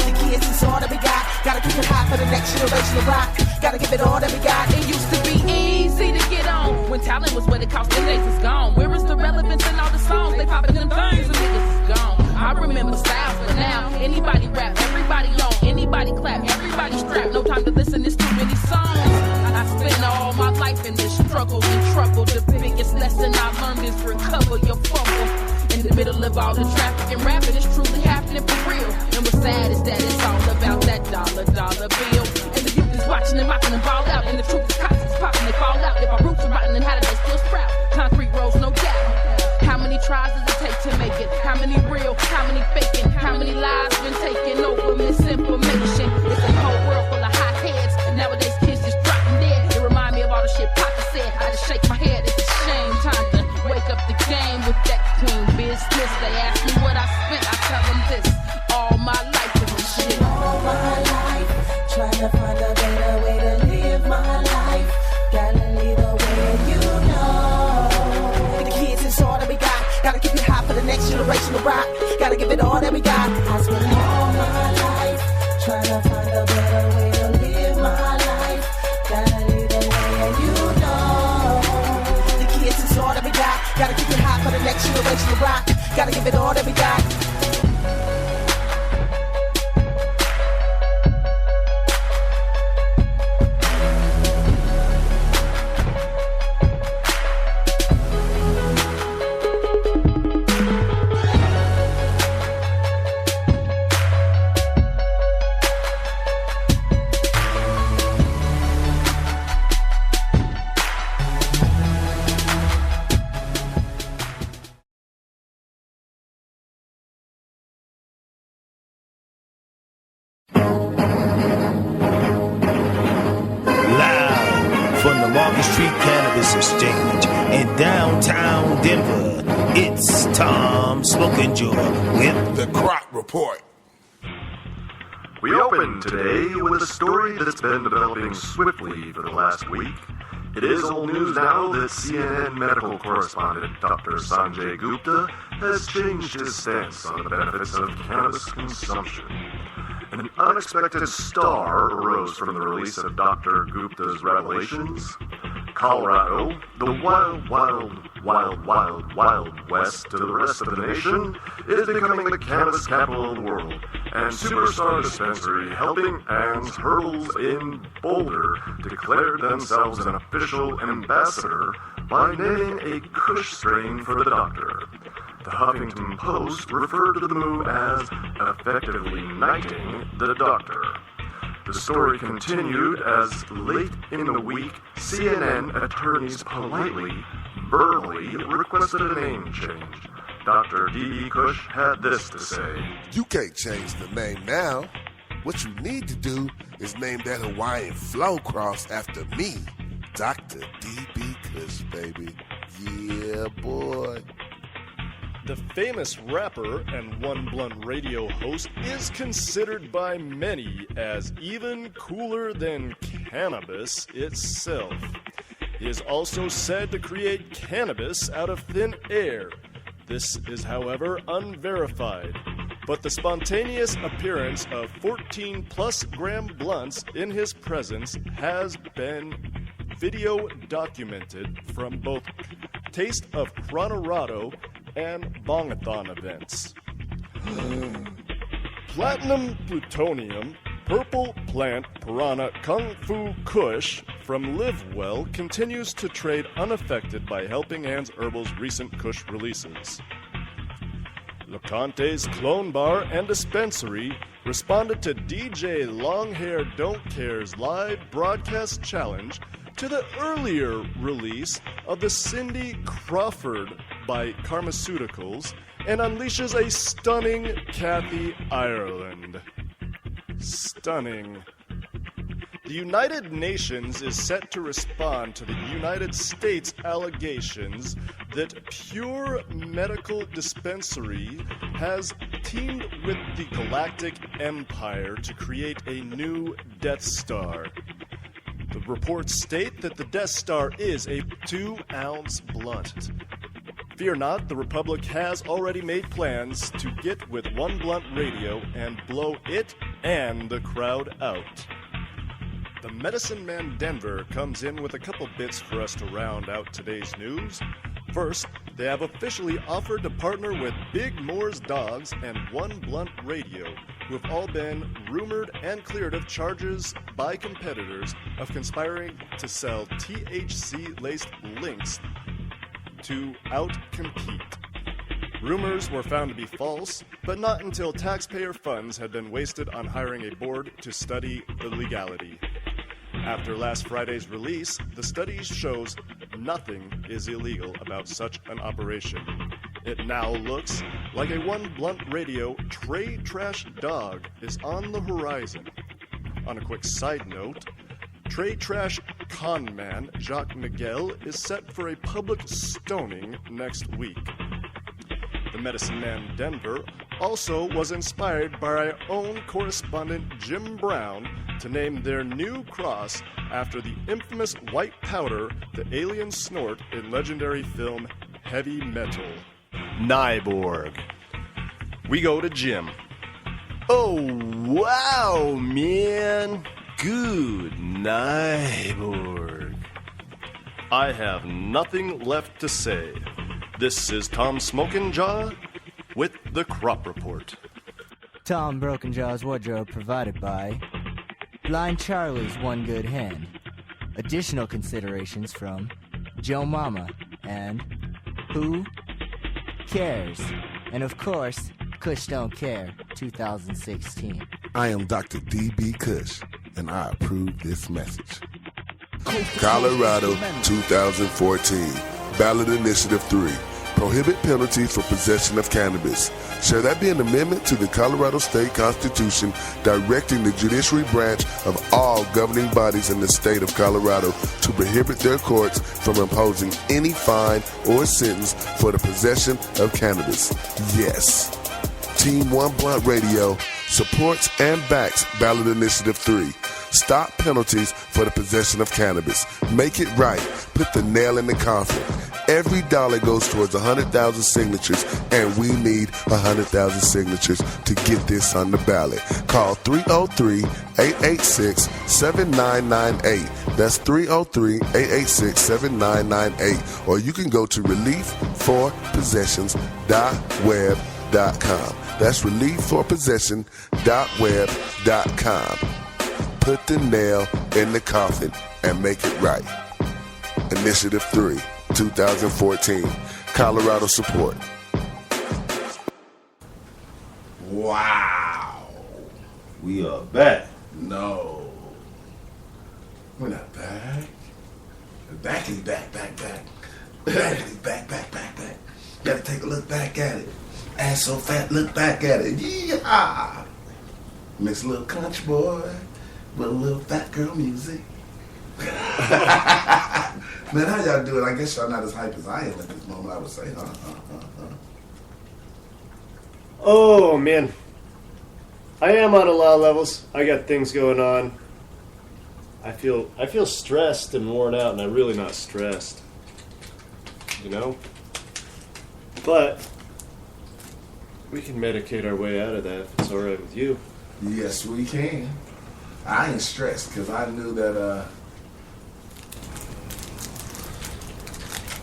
The kids, it's all that we got. Gotta keep it hot for the next generation to rock. Gotta give it all that we got. It used to be easy to get on when talent was what it cost. The days is gone. Where is the relevance in all the songs? They popping them things and niggas is gone. I remember styles, but now anybody rap, everybody on, anybody clap, everybody strap. No time to listen, there's too many songs. I spent all my life in this struggle and trouble. The biggest lesson I learned is recover your fumble. In the middle of all the traffic and rapping, it's truly happening for real. And what's sad is that it's all about that dollar bill. And the youth is watching and mocking and ball out. And the truth is cops is popping, they fall out. If our roots are rotten, then how do they still sprout? Concrete roads, no doubt. How many tries does it take to make it? How many real? How many faking? How many lies been taken over? Misinformation. It's a whole world full of hot heads. And nowadays kids just dropping dead. It remind me of all the shit Papa said. I just shake my head. It's a shame. Time to wake up the game with that clean business. They ask me what I spent. I tell them this. All my life is this shit. All my life trying to find a better way to live my life. Gotta lead the way, and you know. The kids, it's all that we got. Gotta keep it hot for the next generation to rock. Gotta give it all that we got. I spent all my life trying to find a better way to live my life. Gotta lead the way, and you know. The kids, it's all that we got. Gotta keep it hot for the next generation to rock. Gotta give it all that we got. From the Market Street Cannabis Exchange in downtown Denver, it's Tom Smoking Joy with The Crop Report. We open today with a story that's been developing swiftly for the last week. It is old news now that CNN medical correspondent Dr. Sanjay Gupta has changed his stance on the benefits of cannabis consumption. An unexpected star arose from the release of Dr. Gupta's revelations. Colorado, the wild west to the rest of the nation, is becoming the cannabis capital of the world, and Superstar Dispensary Helping Hands Hurdles in Boulder declared themselves an official ambassador by naming a Kush strain for the doctor. The Huffington Post referred to the move as effectively knighting the doctor. The story continued as late in the week, CNN attorneys politely, burly requested a name change. Dr. D.E. Cush had this to say. You can't change the name now. What you need to do is name that Hawaiian flow cross after me, Dr. D.B. Cush, baby. Yeah, boy. The famous rapper and One Blunt radio host is considered by many as even cooler than cannabis itself. He is also said to create cannabis out of thin air. This is, however, unverified. But the spontaneous appearance of 14-plus gram blunts in his presence has been video documented from both Taste of Colorado and Bongathon events. Platinum plutonium, purple plant piranha Kung Fu Kush from Livewell continues to trade unaffected by Helping Hands Herbal's recent Kush releases. Leconte's Clone Bar and Dispensary responded to DJ Longhair Don't Care's live broadcast challenge to the earlier release of the Cindy Crawford by Karmaceuticals and unleashes a stunning Kathy Ireland. Stunning. The United Nations is set to respond to the United States allegations that Pure Medical Dispensary has teamed with the Galactic Empire to create a new Death Star. The reports state that the Death Star is a 2-ounce blunt. Fear not, the Republic has already made plans to get with One Blunt Radio and blow it and the crowd out. The Medicine Man Denver comes in with a couple bits for us to round out today's news. First, they have officially offered to partner with Big Moore's Dogs and One Blunt Radio, who have all been rumored and cleared of charges by competitors of conspiring to sell THC-laced links to outcompete. Rumors were found to be false, but not until taxpayer funds had been wasted on hiring a board to study the legality. After last Friday's release, the study shows nothing is illegal about such an operation. It now looks like a One Blunt Radio tray trash dog is on the horizon. On a quick side note, tray trash con man Jacques Miguel is set for a public stoning next week. The Medicine Man Denver also was inspired by our own correspondent Jim Brown to name their new cross after the infamous white powder the aliens snort in legendary film Heavy Metal. Nyborg. We go to Jim. Oh, wow, man. Good Nyborg. I have nothing left to say. This is Tom Smokin' Jaw with the Crop Report. Tom Broken Jaw's wardrobe provided by Blind Charlie's One Good Hen. Additional considerations from Joe Mama and Who Cares? And of course, Kush Don't Care 2016. I am Dr. D.B. Cush, and I approve this message. Colorado 2014, Ballot Initiative 3. Prohibit penalties for possession of cannabis. Shall that be an amendment to the Colorado State Constitution directing the judiciary branch of all governing bodies in the state of Colorado to prohibit their courts from imposing any fine or sentence for the possession of cannabis? Yes. Team One Blunt Radio supports and backs Ballot Initiative 3. Stop penalties for the possession of cannabis. Make it right. Put the nail in the coffin. Every dollar goes towards 100,000 signatures, and we need 100,000 signatures to get this on the ballot. Call 303-886-7998. That's 303-886-7998. Or you can go to reliefforpossessions.web.com. That's reliefforpossession.web.com. Put the nail in the coffin and make it right. Initiative 3, 2014. Colorado support. Wow. We are back. No. We're not back. Back is back. Back is back. Gotta take a look back at it. Ass so fat, look back at it. Yeah. Mix a little country boy with a little fat girl music. Man, how y'all do it? I guess y'all not as hype as I am at this moment, I would say. Oh, man. I am on a lot of levels. I got things going on. I feel stressed and worn out, and I'm really not stressed. You know? But we can medicate our way out of that if it's all right with you. Yes, we can. I ain't stressed because I knew that.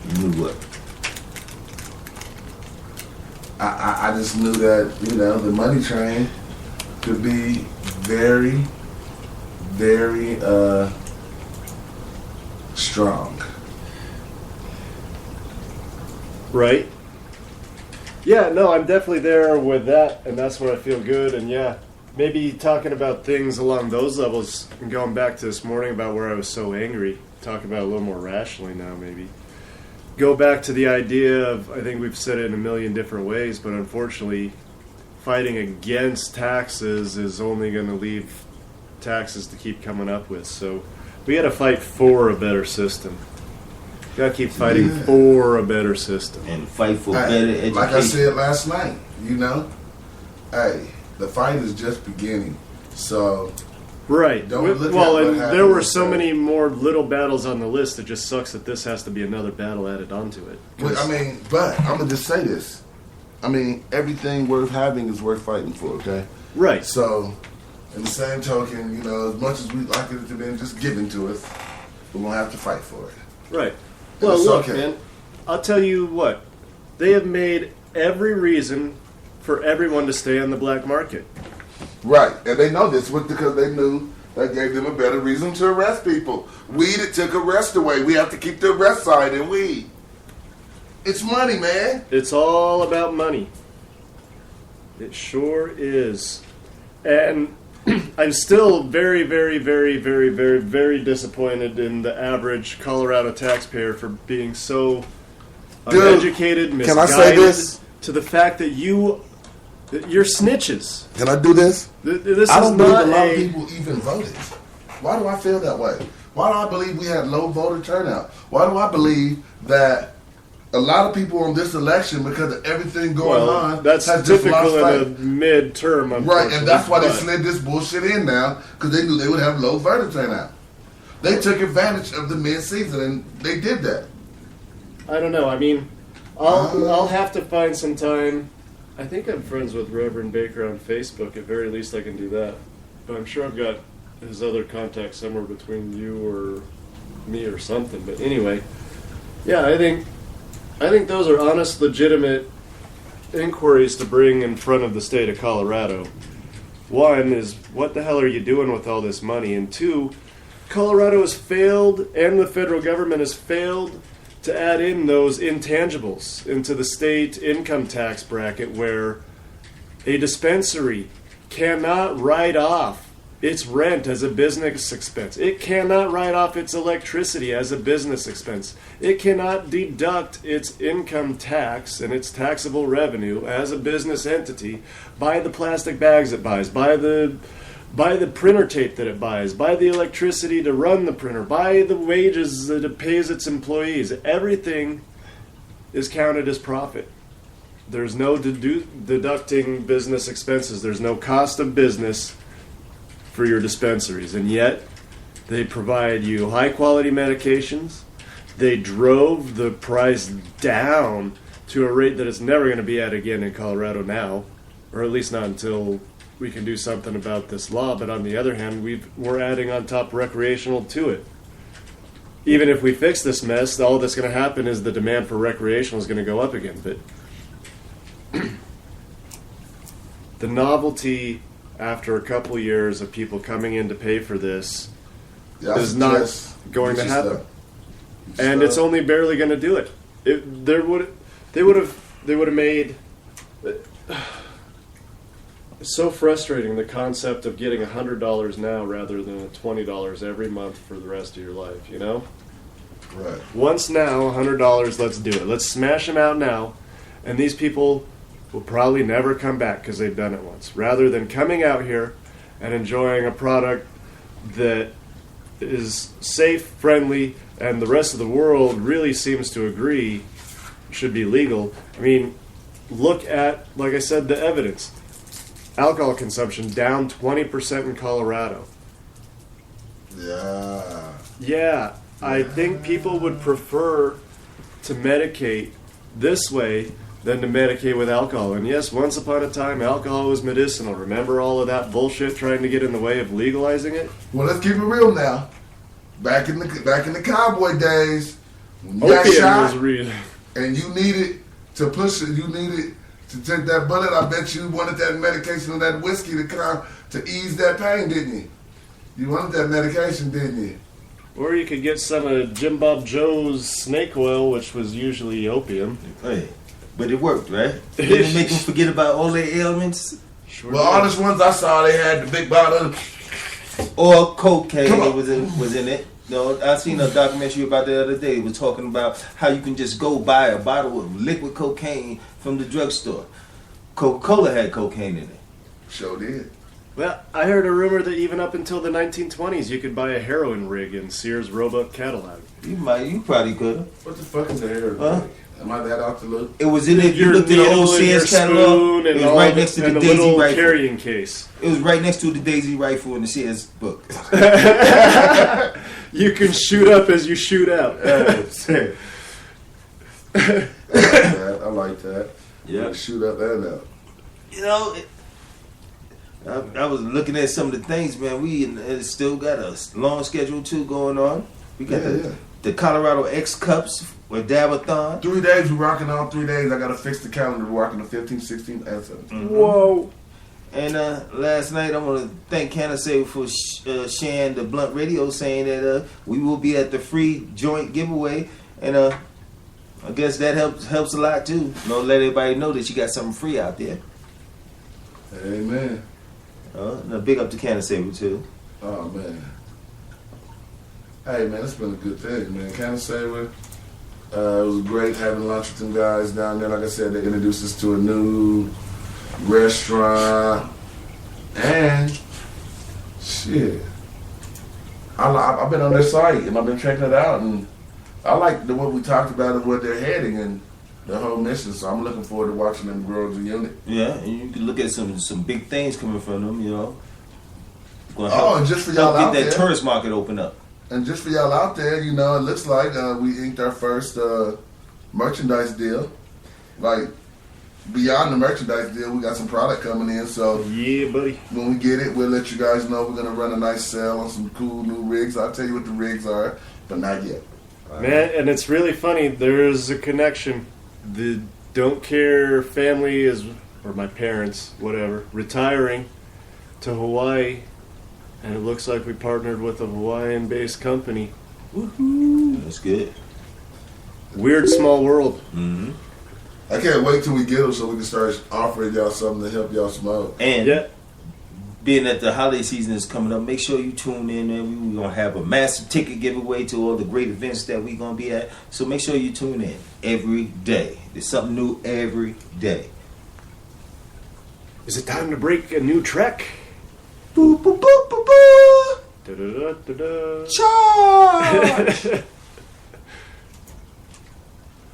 You knew what? I just knew that, you know, the money train could be very, very strong. Right? Yeah, no, I'm definitely there with that, and that's where I feel good. And yeah, maybe talking about things along those levels and going back to this morning about where I was so angry, talk about it a little more rationally now, maybe. Go back to the idea of, I think we've said it in a million different ways, but unfortunately, fighting against taxes is only going to leave taxes to keep coming up with. So we got to fight for a better system. Got to keep fighting for a better system. And fight for better education. Like I said last night, you know, hey, the fight is just beginning. So, right. Don't look well, at what and happened there were to so say. many more little battles on the list. It just sucks that this has to be another battle added onto it. Well, I mean, but I'm going to just say this. I mean, everything worth having is worth fighting for, okay? Right. So, in the same token, you know, as much as we'd like it to be just given to us, we're going to have to fight for it. Right. And Well, it's look, okay. man, I'll tell you what. They have made every reason for everyone to stay on the black market. Right. And they know this because they knew that gave them a better reason to arrest people. Weed, it took arrest away. We have to keep the arrest side in weed. It's money, man. It's all about money. It sure is. And I'm still very, very, very, very, very, very disappointed in the average Colorado taxpayer for being so uneducated, misguided, can I say this? To the fact that you're snitches. Can I do this? This I is don't believe not a lot of people even voted. Why do I feel that way? Why do I believe we had low voter turnout? Why do I believe that a lot of people on this election, because of everything going on, that's has just lost typical in a faith? midterm, Right, and that's why they but- slid this bullshit in now, because they knew they would have low voter turnout. They took advantage of the mid-season, and they did that. I don't know. I mean, I'll have to find some time. I think I'm friends with Reverend Baker on Facebook. At very least, I can do that. But I'm sure I've got his other contact somewhere between you or me or something. But anyway, yeah, I think those are honest, legitimate inquiries to bring in front of the state of Colorado. One is, what the hell are you doing with all this money? And two, Colorado has failed, and the federal government has failed to add in those intangibles into the state income tax bracket, where a dispensary cannot write off its rent as a business expense. It cannot write off its electricity as a business expense. It cannot deduct its income tax and its taxable revenue as a business entity by the plastic bags it buys, by the printer tape that it buys, by the electricity to run the printer, by the wages that it pays its employees. Everything is counted as profit. There's no deducting business expenses. There's no cost of business for your dispensaries. And yet, they provide you high-quality medications. They drove the price down to a rate that it's never going to be at again in Colorado now, or at least not until we can do something about this law. But on the other hand, we're adding on top recreational to it. Even if we fix this mess, all that's going to happen is the demand for recreational is going to go up again. But the novelty after a couple years of people coming in to pay for this is not going to happen. And it's only barely going to do it. They would have made so frustrating the concept of getting $100 now rather than $20 every month for the rest of your life, you know? Right. Once now, $100, let's do it. Let's smash them out now. and these people will probably never come back because they've done it once. Rather than coming out here and enjoying a product that is safe, friendly, and the rest of the world really seems to agree should be legal. I mean, look at, like I said, the evidence. Alcohol consumption down 20% in Colorado. Yeah, I think people would prefer to medicate this way than to medicate with alcohol. And yes, once upon a time, alcohol was medicinal. Remember all of that bullshit trying to get in the way of legalizing it? Well, let's keep it real now. Back in the cowboy days, when you got Opium shot was real. and you needed to push it, you needed to take that bullet. I bet you wanted that medication and that whiskey to ease that pain, didn't you? You wanted that medication, didn't you? Or you could get some of Jim Bob Joe's snake oil, which was usually opium. Hey, but it worked, right? Didn't it make them forget about all their ailments? Sure. Well, all these ones I saw, they had the big bottle. Or cocaine was in it. No, I seen a documentary about the other day. It was talking about how you can just go buy a bottle of liquid cocaine from the drugstore. Coca-Cola had cocaine in it. Sure did. Well, I heard a rumor that even up until the 1920s, you could buy a heroin rig in Sears Roebuck Cadillac. You probably could have. What the fuck is a heroin rig? Am I that off the look? It was in it. You looked at the old Sears catalog. It was right next to the Daisy rifle. Carrying case. It was right next to the Daisy rifle in the Sears book. You can shoot up as you shoot out. I like that. Yeah. Shoot up and out. You know, I was looking at some of the things, man. We still got a long schedule too going on. We got the Colorado X Cups with Dabathon. 3 days, we're rocking all 3 days. I got to fix the calendar. We're rocking the 15th, 16th, and 17th. Mm-hmm. Whoa. And last night, I want to thank Canasay for sharing the Blunt Radio, saying that we will be at the free joint giveaway. And I guess that helps a lot, too. Let everybody know that you got something free out there. Amen. Now big up to Canasay, too. Oh, man. Hey, man, it's been a good thing, man. Canasay, it was great having lunch with them guys down there. Like I said, they introduced us to a new restaurant, and shit, I've been on their site and I've been checking it out, and I like what we talked about and what they're heading and the whole mission. So I'm looking forward to watching them grow as a unit. Yeah, and you can look at some big things coming from them. And just for y'all out get there, that tourist market open up. And just for y'all out there, it looks like we inked our first merchandise deal, like. Beyond the merchandise deal, we got some product coming in, so yeah, buddy. When we get it, we'll let you guys know. We're gonna run a nice sale on some cool new rigs. I'll tell you what the rigs are, but not yet. Man, and it's really funny. There is a connection. The Don't Care family is, or my parents, whatever, retiring to Hawaii, and it looks like we partnered with a Hawaiian-based company. Woohoo! That's good. Weird small world. Mm-hmm. I can't wait till we get them so we can start offering y'all something to help y'all smoke. And being that the holiday season is coming up, make sure you tune in, man. We're going to have a massive ticket giveaway to all the great events that we're going to be at. So make sure you tune in every day. There's something new every day. Is it time to break a new trek? Boop, boop, boop, boop, boop. Da-da-da-da-da. Charge!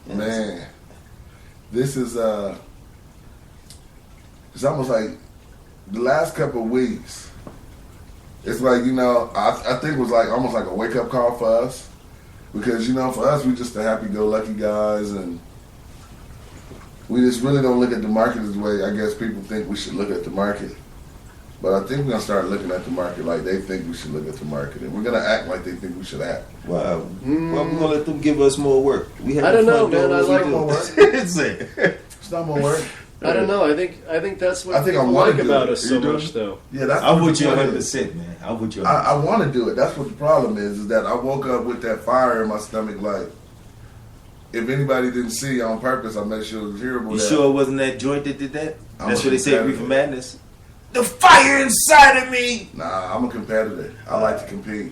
Man. This is it's almost like the last couple of weeks. It's like, I think it was like almost like a wake up call for us, because for us, we just the happy go lucky guys, and we just really don't look at the market as the way I guess people think we should look at the market. But I think we're gonna start looking at the market like they think we should look at the market, and we're gonna act like they think we should act. Wow. Well, we're gonna let them give us more work. I don't know, man. I like more work. It's not more work. I don't know. I think that's what people like about us so much, though. Yeah, that's. I'm with you 100%, man. I'm with you. I want to do it. That's what the problem is that I woke up with that fire in my stomach. Like, if anybody didn't see on purpose, I made sure it was hearable. You sure it wasn't that joint that did that? That's what they say, Reefer Madness. The fire inside of me. Nah, I'm a competitor. I like to compete.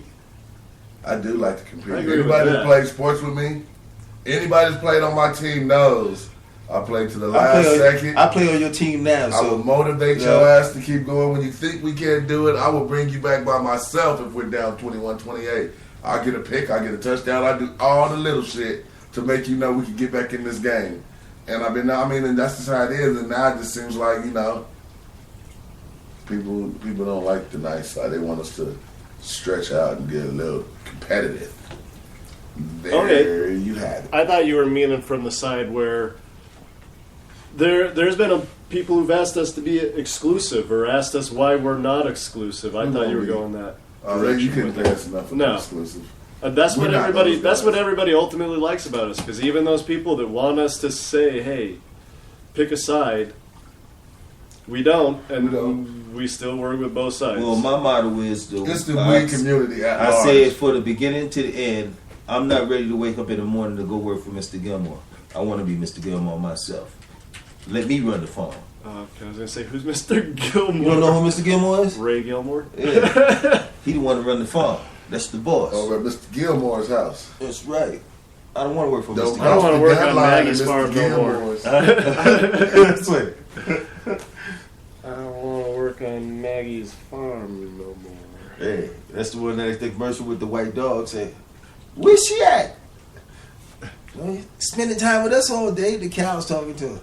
I do like to compete. Anybody that plays sports with me, anybody that's played on my team knows I play to the last second. I play on your team now. I will motivate your ass to keep going. When you think we can't do it, I will bring you back by myself if we're down 21-28. I'll get a pick, I'll get a touchdown, I'll do all the little shit to make you know we can get back in this game. And and that's just how it is. And now it just seems like, people don't like the nice side. They want us to stretch out and get a little competitive. There you have it. I thought you were meaning from the side where there's been people who've asked us to be exclusive or asked us why we're not exclusive. I thought you were going that direction. You couldn't pass enough of exclusive. That's what everybody ultimately likes about us, because even those people that want us to say, hey, pick a side, we don't, and we still work with both sides. Well, my motto is it's the weed community at large. I say it for the beginning to the end. I'm not ready to wake up in the morning to go work for Mr. Gilmore. I want to be Mr. Gilmore myself. Let me run the farm. Okay, I was going to say, who's Mr. Gilmore? You don't know who Mr. Gilmore is? Ray Gilmore? Yeah. He the one to run the farm. That's the boss. Over at Mr. Gilmore's house. That's right. I don't want to work for Mr. Gilmore. I don't want to work on Maggie's farm no more. I don't want to work on Maggie's farm no more. Hey, that's the one that the commercial with the white dog say, "Where's she at? Spending time with us all day." The cow's talking to her.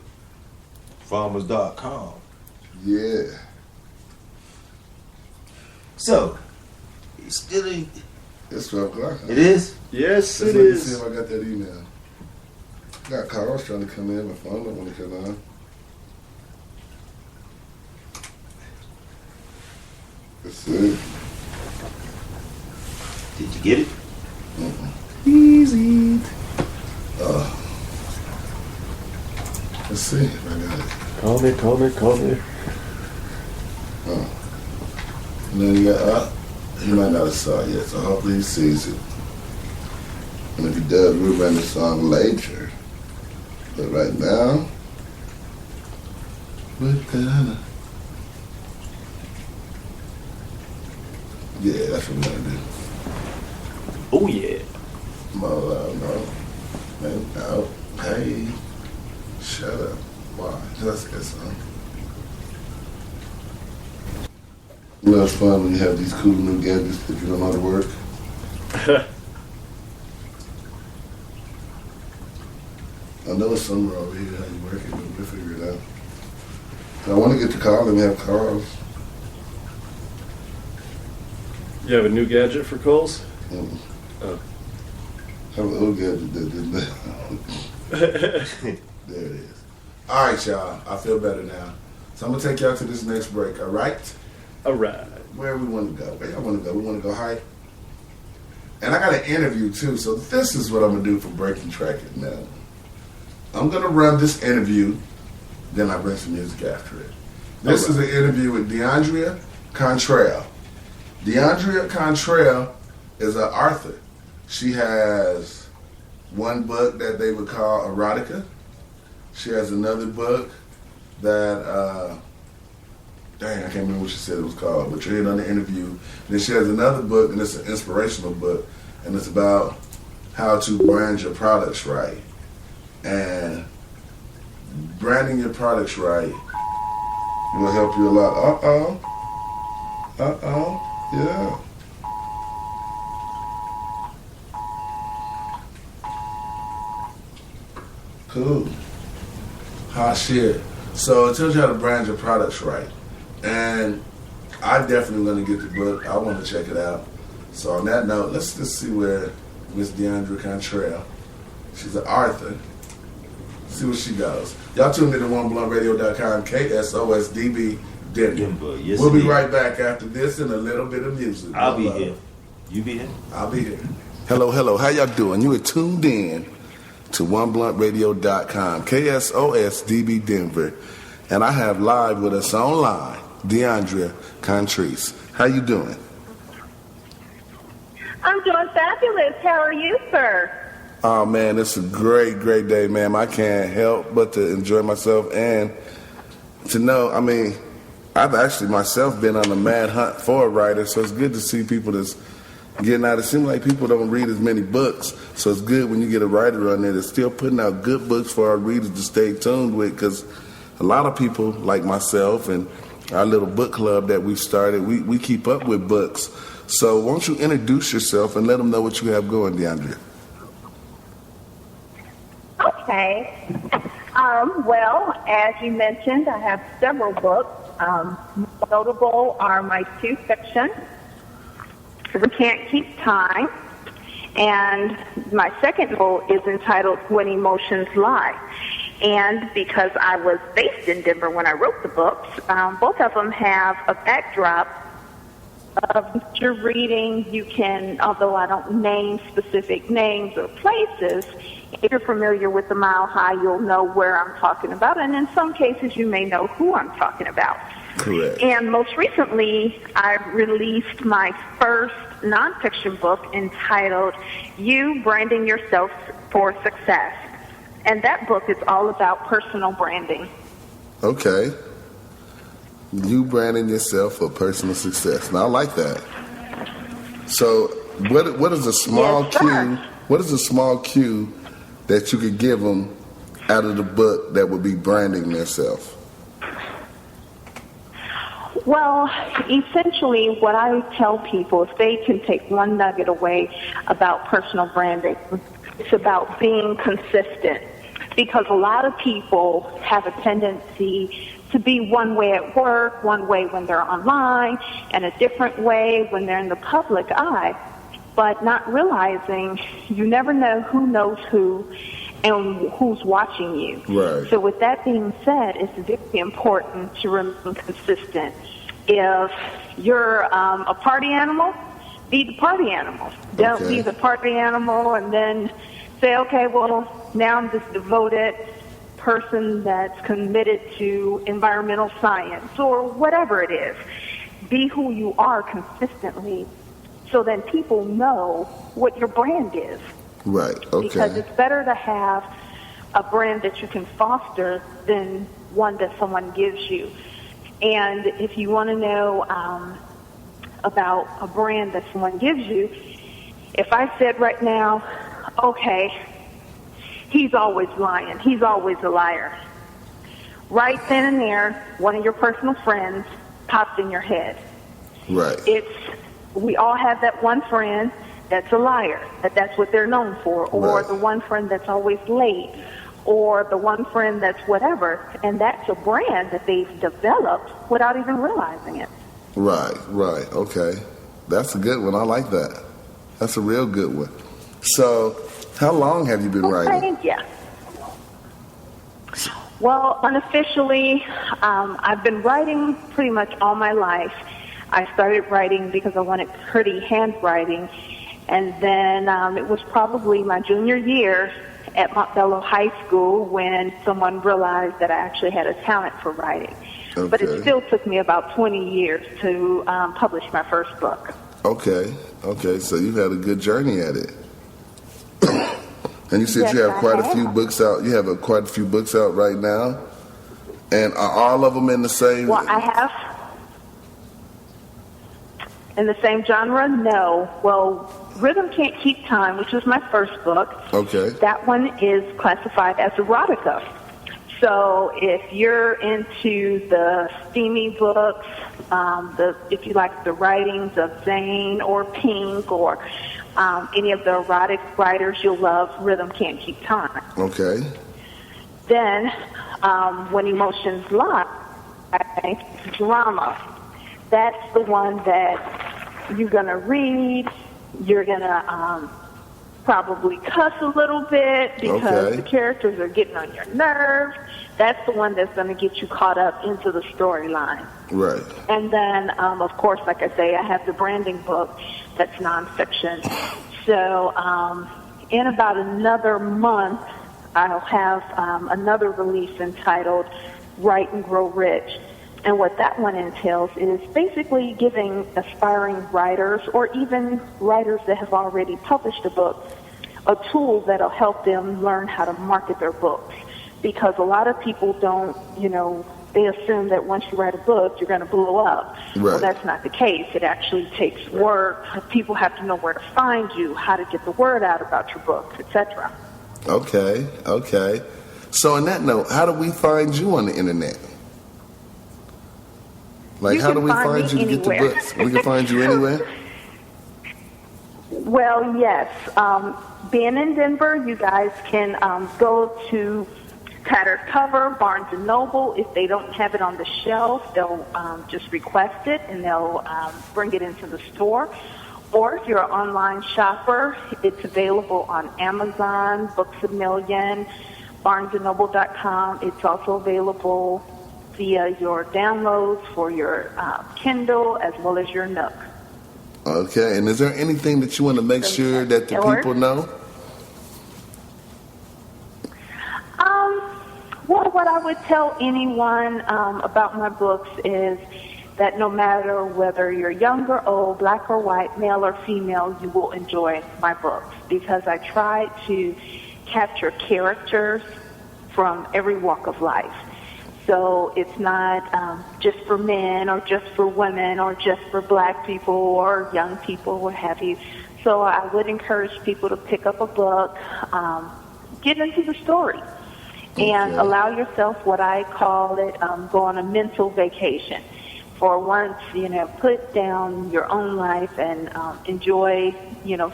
Farmers.com. Yeah. So, it's still in. It's 12 o'clock. Huh? It is? Yes, Let's it look is. and see if I got that email. Got Carl's trying to come in. My phone don't want to come on. Let's see. Did you get it? Easy. Let's see if I got it. Call me. Oh. And then you got he might not have saw it yet, so hopefully he sees it. And if he does, we'll run the song later. But right now, we're gonna. Yeah, that's what we're gonna do. Oh yeah. No. Hey, shut up. Why? That's a good song. You know, it's fun when you have these cool new gadgets that you don't know how to work. I know it's somewhere over here how you work it, but we'll figure it out. I want to get to Carl and have Carl's. You have a new gadget for Coles? Mm. Oh. I have an old gadget that didn't. There it is. All right, y'all. I feel better now. So I'm going to take y'all to this next break, all right? All right. Where we want to go? Where y'all want to go? We want to go high? And I got an interview, too, so this is what I'm going to do for Breaking Track It now. I'm going to run this interview, then I bring some music after it. This is an interview with DeAndrea Contrail. DeAndrea Contrail is an author. She has one book that they would call erotica. She has another book that, I can't remember what she said it was called, but you're hearing on the interview. And then she has another book, and it's an inspirational book, and it's about how to brand your products right. And branding your products right will help you a lot. Yeah. Cool. Hot shit. So it tells you how to brand your products right. And I definitely going to get the book. I want to check it out. So on that note, let's just see where Miss DeAndrea Contrail, she's an author. See where she goes. Y'all tuned in to OneBluntRadio.com, KSOSDB Denver. Yes, we'll be right back after this and a little bit of music. I'll be here. You be here? I'll be here. Hello. How y'all doing? You are tuned in to OneBluntRadio.com, KSOSDB Denver. And I have live with us online, DeAndrea Contrail. How you doing? I'm doing fabulous. How are you, sir? Oh, man, it's a great day, ma'am. I can't help but to enjoy myself and to know, I've actually myself been on a mad hunt for a writer, so it's good to see people that's getting out. It seems like people don't read as many books, so it's good when you get a writer on there that's still putting out good books for our readers to stay tuned with, because a lot of people like myself and our little book club that we've started, we keep up with books. So won't you introduce yourself and let them know what you have going, DeAndrea? Okay. Well, as you mentioned, I have several books. Notable are my 2 fictions, We Can't Keep Time, and my second novel is entitled When Emotions Lie. And because I was based in Denver when I wrote the books, both of them have a backdrop of your reading. You can, although I don't name specific names or places, if you're familiar with the Mile High, you'll know where I'm talking about, and in some cases you may know who I'm talking about. Correct. And most recently, I released my first nonfiction book entitled You Branding Yourself for Success. And that book is all about personal branding. Okay. You branding yourself for personal success. Now, I like that. So, what is a small cue? What is a small cue that you could give them out of the book that would be branding themselves? Well, essentially, what I tell people, if they can take one nugget away about personal branding, it's about being consistent. Because a lot of people have a tendency to be one way at work, one way when they're online, and a different way when they're in the public eye, but not realizing you never know who knows who and who's watching you. Right. So with that being said, it's very important to remain consistent. If you're a party animal, be the party animal. Don't be the party animal and then say, okay, well, now I'm this devoted person that's committed to environmental science or whatever it is. Be who you are consistently so then people know what your brand is. Right, okay. Because it's better to have a brand that you can foster than one that someone gives you. And if you want to know about a brand that someone gives you, if I said right now, okay, he's always lying, he's always a liar, right then and there, one of your personal friends popped in your head. Right. We all have that one friend that's a liar, that's what they're known for, or Right. the one friend that's always late, or the one friend that's whatever, and that's a brand that they've developed without even realizing it. Right, okay. That's a good one. I like that. That's a real good one. So, how long have you been writing? Yeah. Well, unofficially, I've been writing pretty much all my life. I started writing because I wanted pretty handwriting, and then it was probably my junior year at Montbello High School when someone realized that I actually had a talent for writing. Okay. But it still took me about 20 years to publish my first book. Okay, so you've had a good journey at it. And you said Yes, you have quite I a few have. books out. You have quite a few books out right now. And are all of them in the same? Well, I have. In the same genre? No. Well, Rhythm Can't Keep Time, which was my first book. Okay. That one is classified as erotica. So if you're into the steamy books, if you like the writings of Zane or Pink or any of the erotic writers, you'll love Rhythm Can't Keep Time. Okay. Then, When Emotions Lie, drama. That's the one that you're going to read. You're going to probably cuss a little bit because the characters are getting on your nerves. That's the one that's going to get you caught up into the storyline. Right. And then, of course, like I say, I have the branding book that's nonfiction. So in about another month, I'll have another release entitled Write and Grow Rich. And what that one entails is basically giving aspiring writers or even writers that have already published a book a tool that'll help them learn how to market their books. Because a lot of people don't, they assume that once you write a book, you're going to blow up. Well, Right. that's not the case. It actually takes work. People have to know where to find you, how to get the word out about your book, etc. Okay, okay. So on that note, how do we find you on the internet? Like, You how can do we find find you me to get the anywhere. books? We can find you anywhere? Well, yes. Being in Denver, you guys can go to Tattered Cover, Barnes & Noble. If they don't have it on the shelf, they'll just request it, and they'll bring it into the store. Or if you're an online shopper, it's available on Amazon, Books A Million, BarnesandNoble.com. It's also available via your downloads for your Kindle as well as your Nook. Okay, and is there anything that you want to make sure that the people know? Well, what I would tell anyone about my books is that no matter whether you're young or old, black or white, male or female, you will enjoy my books because I try to capture characters from every walk of life. So it's not just for men or just for women or just for black people or young people, what have you. So I would encourage people to pick up a book, get into the story, and allow yourself what I call it, go on a mental vacation. For once, put down your own life and enjoy,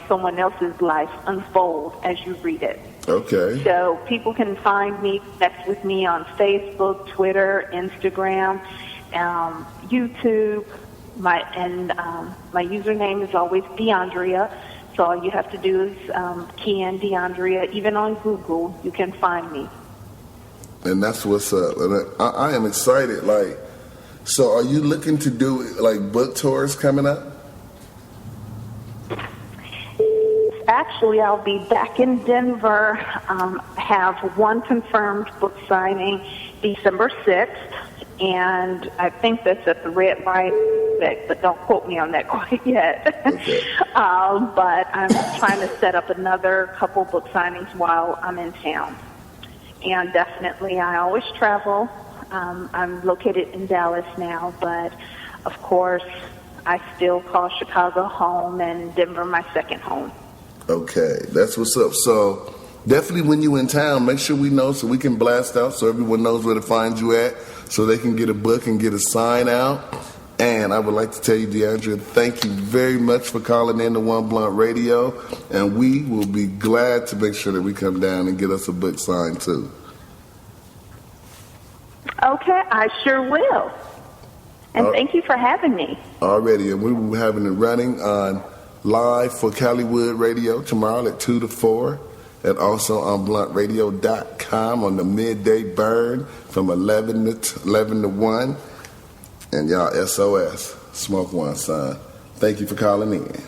someone else's life unfold as you read it. Okay. So people can find me, connect with me on Facebook, Twitter, Instagram, YouTube. My username is always DeAndrea. So all you have to do is key in DeAndrea. Even on Google, you can find me. And that's what's up. And I am excited. Like, so are you looking to do like book tours coming up? Actually, I'll be back in Denver. Have one confirmed book signing December 6th, and I think that's at the Red Light, but don't quote me on that quite yet. Okay. But I'm trying to set up another couple book signings while I'm in town. And definitely, I always travel. I'm located in Dallas now, but of course, I still call Chicago home and Denver my second home. Okay, that's what's up. So definitely when you in town, make sure we know so we can blast out so everyone knows where to find you at so they can get a book and get a sign out. And I would like to tell you, DeAndrea, thank you very much for calling in to One Blunt Radio. And we will be glad to make sure that we come down and get us a book signed too. Okay, I sure will. And thank you for having me. Already, and we will be having it running on live for Caliwood Radio tomorrow at 2 to 4, and also on bluntradio.com on the midday burn from 11 to 1. And y'all, SOS, smoke one, son. Thank you for calling in.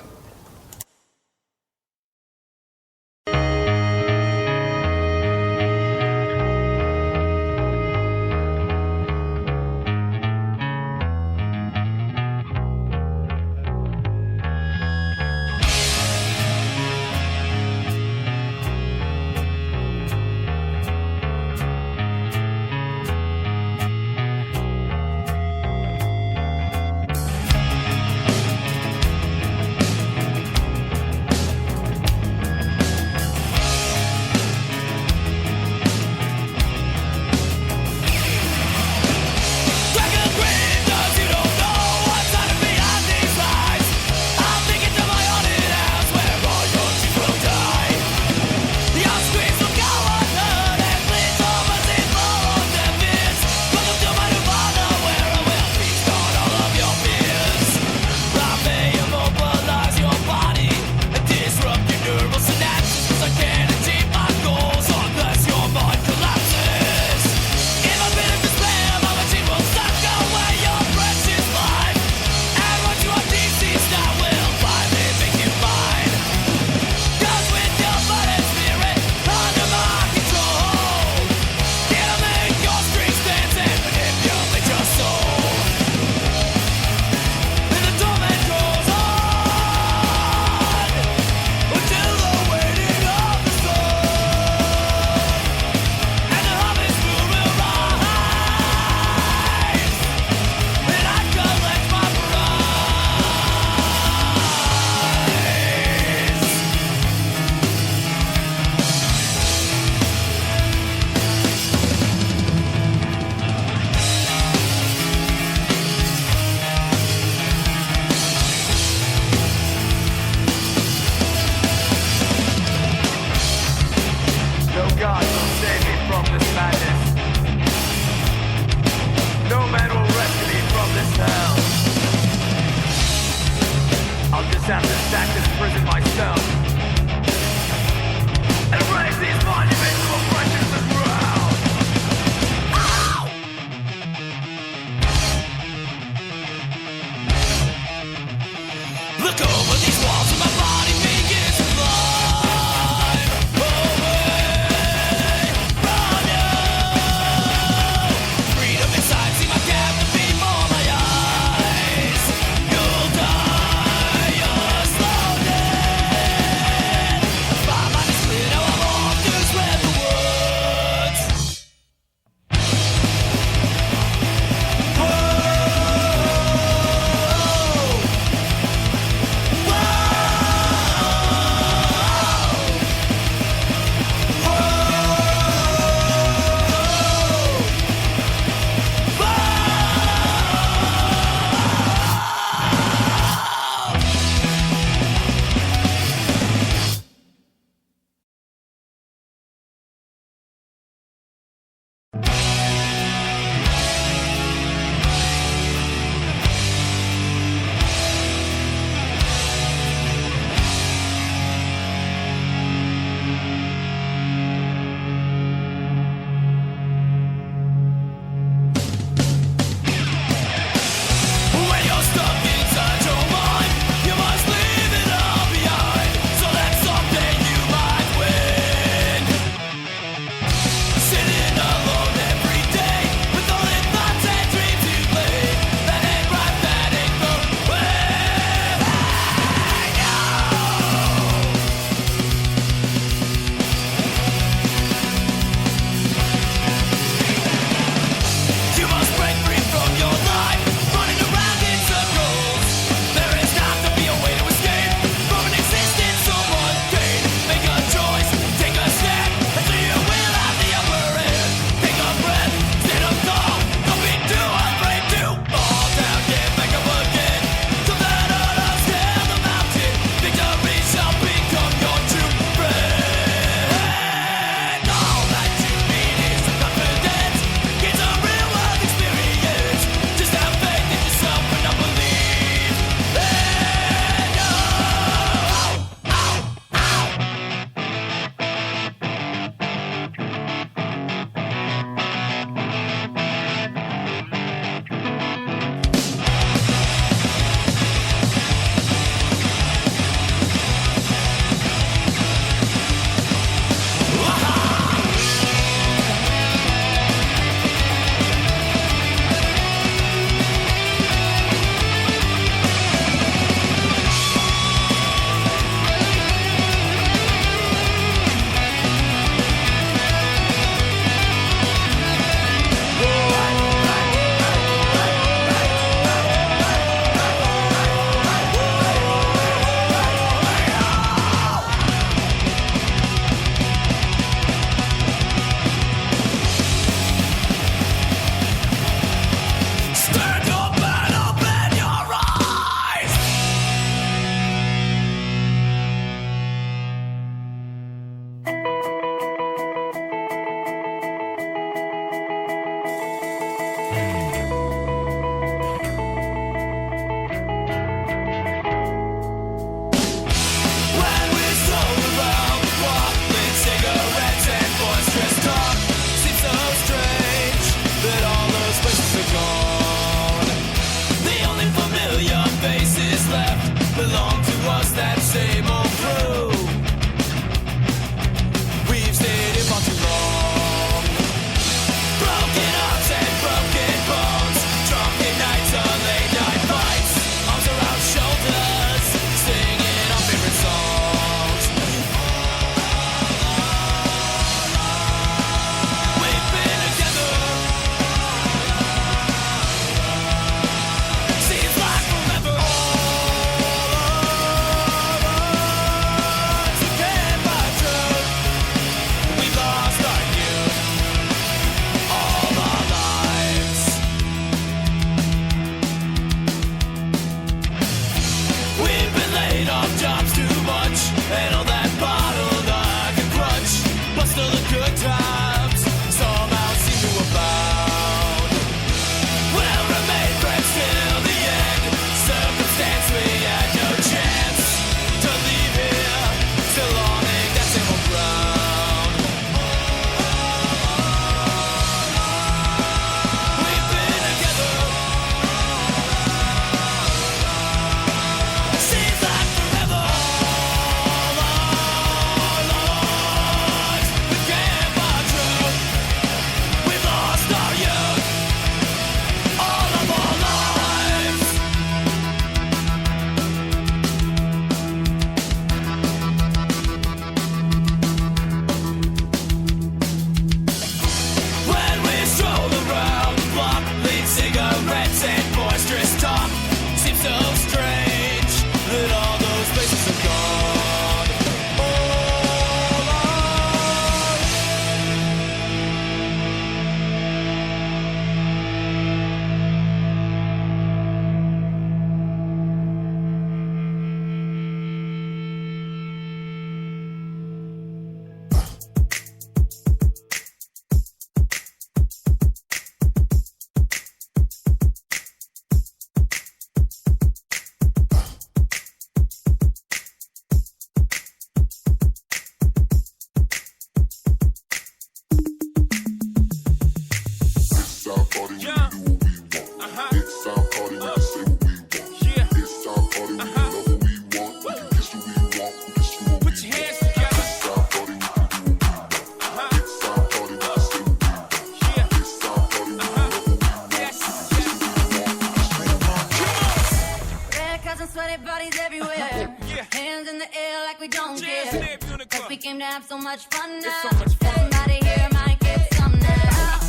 Everybody, bodies everywhere. Hands in the air like we don't care. Cause we came to have so much fun now. Somebody here might get some now.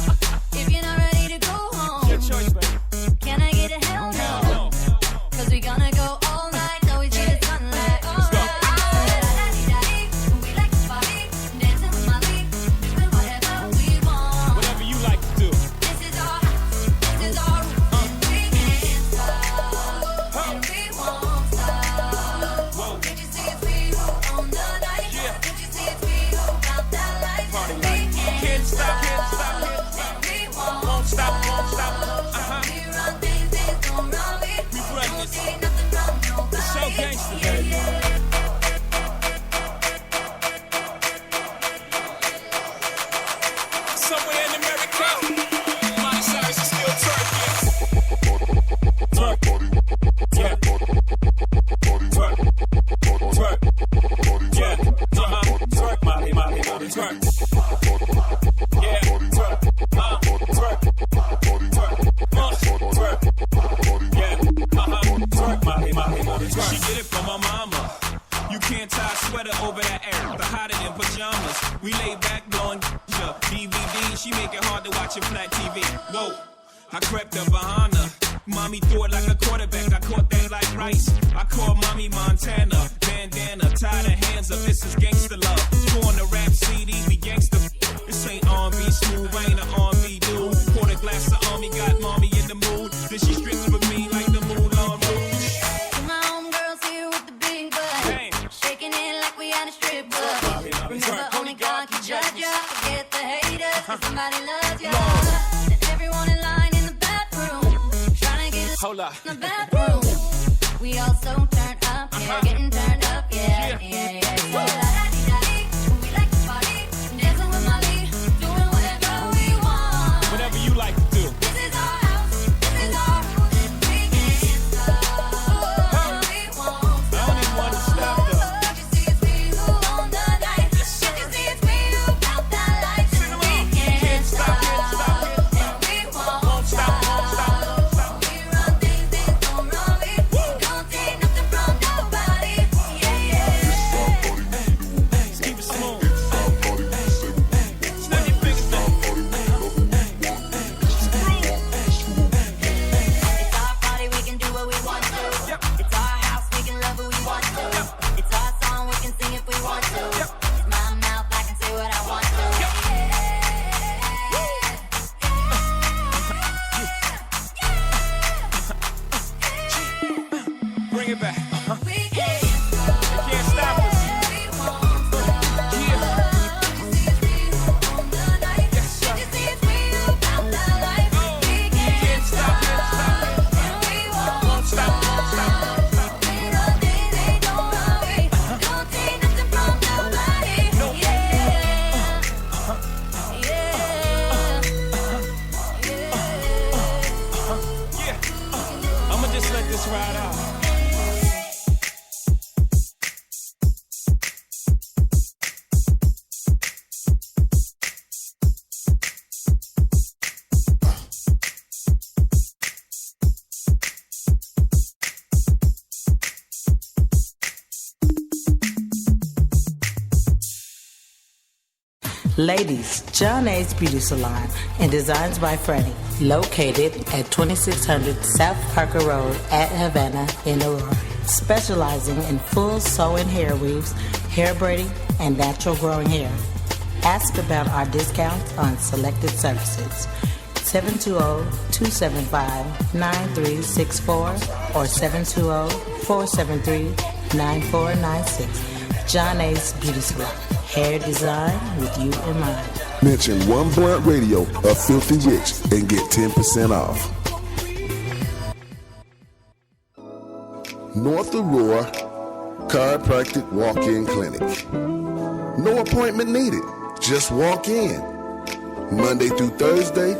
If you're not ready to go home, can I get a hell no? Cause we gonna go all night till we see the sunlight. We like to party, dancing with Molly, doing whatever we want. Whatever you like to do. This is our house, this is our room, and we can't stop, and we won't stop. Can't you see it's we who own the night? Can't you see it's we who got that light? Party We like can't stop, and we won't stop. We run things don't run we don't take nothing from nobody. It's so gangsta, baby. Somewhere in America, Miley Cyrus is still twerking. Twerk. Yeah. Twerk. Twerk. Yeah. Twerk, Molly, twerk. Yeah. Twerk. Twerk. Twerk. Yeah. Twerk, Molly, twerk. She get it from my mama. You can't tie a sweater over that air. The hotter than pajamas. We lay back blowing DVD. She make it hard to watch a flat TV. Whoa. I crept up behind her. Mommy threw it like a quarterback. I caught that like rice. I called Mommy Montana. Bandana, tie the hands up. This is gangsta love. Pouring the rap CD, we gangsta. This ain't R&B smooth, ain't an R&B dude. Poured a glass of Army, got Mommy in the mood. Then she strips with me like the Moulin Rouge. My homegirls here with the big butt, shaking it like we at a strip club. Remember, only God can judge ya. Forget the haters, 'cause somebody loves ya. And everyone in line in the bathroom, trying to get us Hold up. in the bathroom. We all so turned up, yeah, getting turned up, yeah. We like to party, dancing with Molly, doing whatever we want. Whatever you like to do. This is our house, this is our room, and we can't stop. We won't I don't even want to stop though. Can't you see it's we who own the night? Can't you see it's we who got that light? We can't stop, and we won't stop. We run things don't run we don't take nothing from nobody. Yeah, yeah. Let's keep it smooth. Snap your fingers back. It's our party, we can do what we want to. It's our house, we can love who we want to. It's our song, we can sing if we want to. It's my mouth, I can say what I want to. Bring it back. We can't You can't stop us. I'ma just let this ride out. Ladies, John A's Beauty Salon and Designs by Freddie, located at 2600 South Parker Road at Havana in Aurora. Specializing in full sew-in hair weaves, hair braiding, and natural growing hair. Ask about our discounts on selected services. 720-275-9364 or 720-473-9496. John A's Beauty Salon. Hair design with you in mind. Mention One Blunt Radio of Filthy Rich and get 10% off. North Aurora Chiropractic Walk-In Clinic. No appointment needed. Just walk in. Monday through Thursday,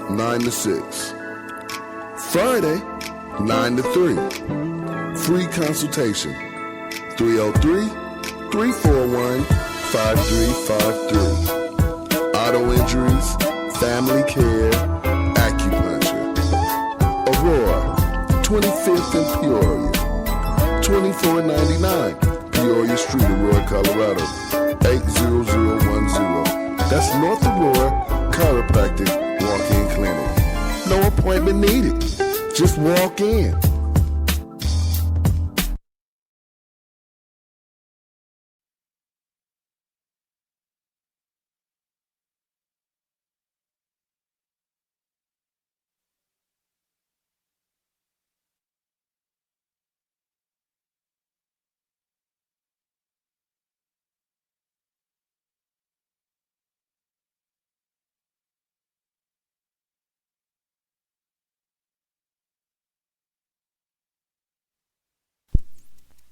9 to 6. Friday, 9 to 3. Free consultation. 303-341-5353. Auto injuries, family care, acupuncture. Aurora, 25th and Peoria. $24.99. Peoria Street, Aurora, Colorado, 80010. That's North Aurora Chiropractic Walk-In Clinic. No appointment needed. Just walk in.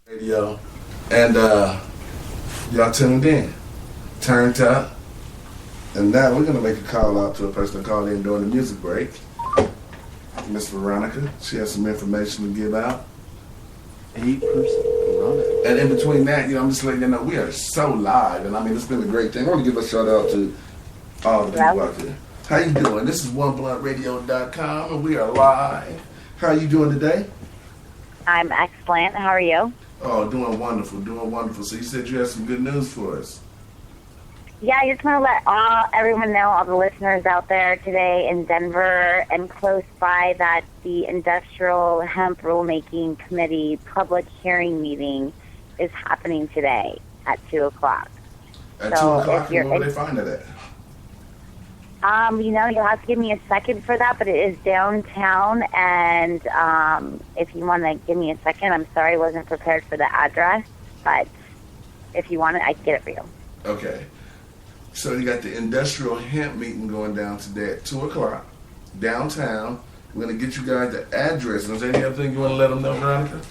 Radio, and y'all tuned in, turned up, and now we're gonna make a call out to a person that called in during the music break. Miss Veronica, she has some information to give out. 8%, Veronica. And in between that, I'm just letting you know we are so live, and I mean it's been a great thing. I want to give a shout out to all the people out there. How you doing? This is OneBluntRadio.com, and we are live. How are you doing today? I'm excellent. How are you? Oh, doing wonderful, doing wonderful. So you said you had some good news for us. Yeah, I just want to let everyone know, all the listeners out there today in Denver and close by, that the Industrial Hemp Rulemaking Committee public hearing meeting is happening today at 2 o'clock. At 2 o'clock, where will they find it at? You'll have to give me a second for that, but it is downtown, and if you want to give me a second, I'm sorry I wasn't prepared for the address, but if you want it, I can get it for you. Okay. So you got the industrial hemp meeting going down today at 2 o'clock, downtown. We're going to get you guys the address. Is there any other thing you want to let them know, Veronica?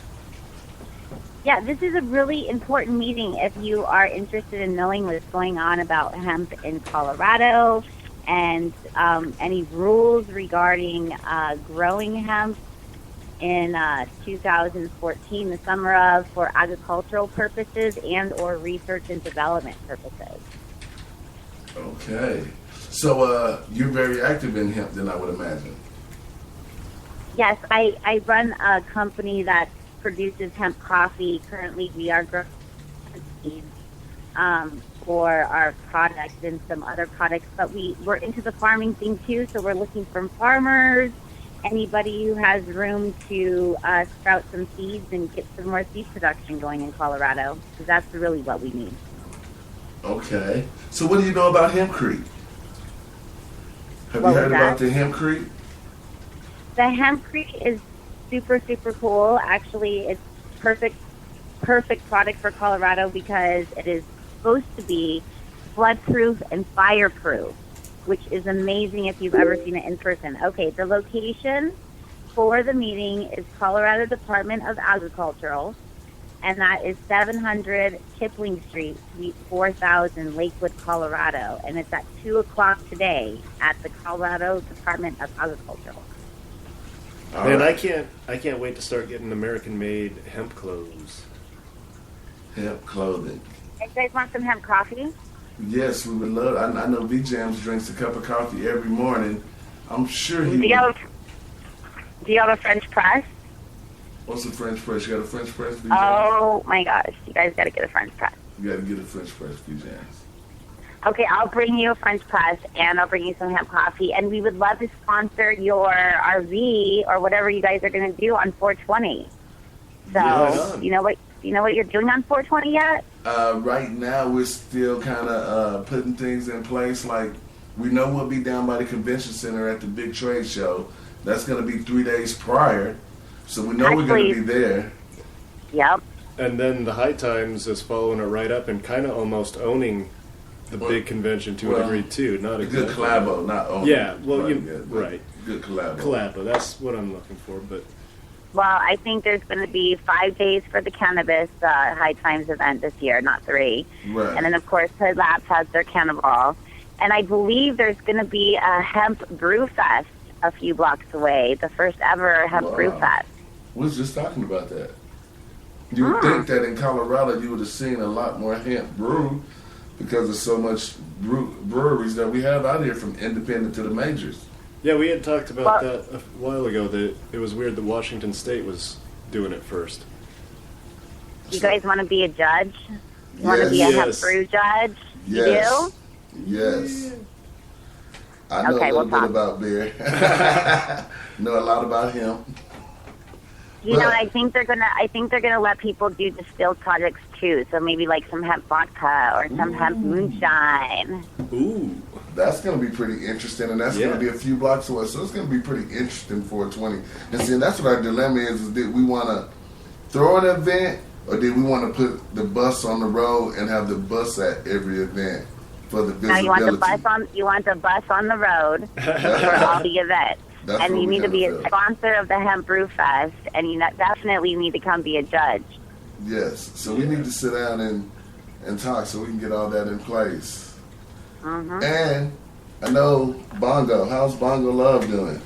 Yeah, this is a really important meeting if you are interested in knowing what's going on about hemp in Colorado, and any rules regarding growing hemp in 2014, the summer of, for agricultural purposes and or research and development purposes. Okay. So you're very active in hemp then, I would imagine. Yes, I run a company that produces hemp coffee. Currently we are growing seeds for our products and some other products, but we're into the farming thing too, so we're looking for farmers, anybody who has room to sprout some seeds and get some more seed production going in Colorado, because that's really what we need. Okay. So what do you know about Hempcrete? Have you heard about the Hempcrete? The Hempcrete is super, super cool. Actually, it's perfect product for Colorado because it is supposed to be flood-proof and fire-proof, which is amazing if you've ever seen it in person. Okay, the location for the meeting is Colorado Department of Agricultural, and that is 700 Kipling Street, Suite 4000, Lakewood, Colorado, and it's at 2 o'clock today at the Colorado Department of Agricultural. Man, I can't wait to start getting American-made hemp clothes. Hemp clothing. You guys want some hemp coffee? Yes, we would love. I know V-Jams drinks a cup of coffee every morning. I'm sure he. Do you have a French press? What's a French press? You got a French press, V-Jams? Oh my gosh, you guys got to get a French press. You got to get a French press, V-Jams. Okay, I'll bring you a French press, and I'll bring you some hemp coffee, and we would love to sponsor your RV or whatever you guys are going to do on 420. So, you know what you're doing on 420 yet? Right now, we're still kind of putting things in place. Like, we know we'll be down by the convention center at the big trade show. That's going to be 3 days prior, so we know we're going to be there. Yep. And then the High Times is following it right up and kind of almost owning the big convention to a degree too. Not a good collabo, not owning. Yeah, well, right. Good collabo. Collabo, that's what I'm looking for. But well, I think there's going to be 5 days for the cannabis High Times event this year, not 3. Right. And then, of course, Hood Labs has their Cannibal. And I believe there's going to be a hemp brew fest a few blocks away, the first ever hemp brew fest. We was just talking about that. You would think that in Colorado you would have seen a lot more hemp brew because of so much breweries that we have out here, from independent to the majors. Yeah, we had talked about that a while ago, that it was weird that Washington State was doing it first. You guys want to be a judge? You want to be a hemp brew judge? Yes. You do? Yes. I know a little bit about beer. Know a lot about him. You know, I think they're gonna let people do distilled projects too. So maybe like some hemp vodka or some hemp moonshine. Ooh, that's gonna be pretty interesting, and that's gonna be a few blocks away. So it's gonna be pretty interesting for 420. And see, that's what our dilemma is did we want to throw an event, or did we want to put the bus on the road and have the bus at every event for the visibility? Now you want the bus on the road for all the events. And you need to be a sponsor of the Hemp Brew Fest, and you definitely need to come be a judge. Yes, so we need to sit down and talk so we can get all that in place. Mm-hmm. And I know Bongo. How's Bongo Love doing?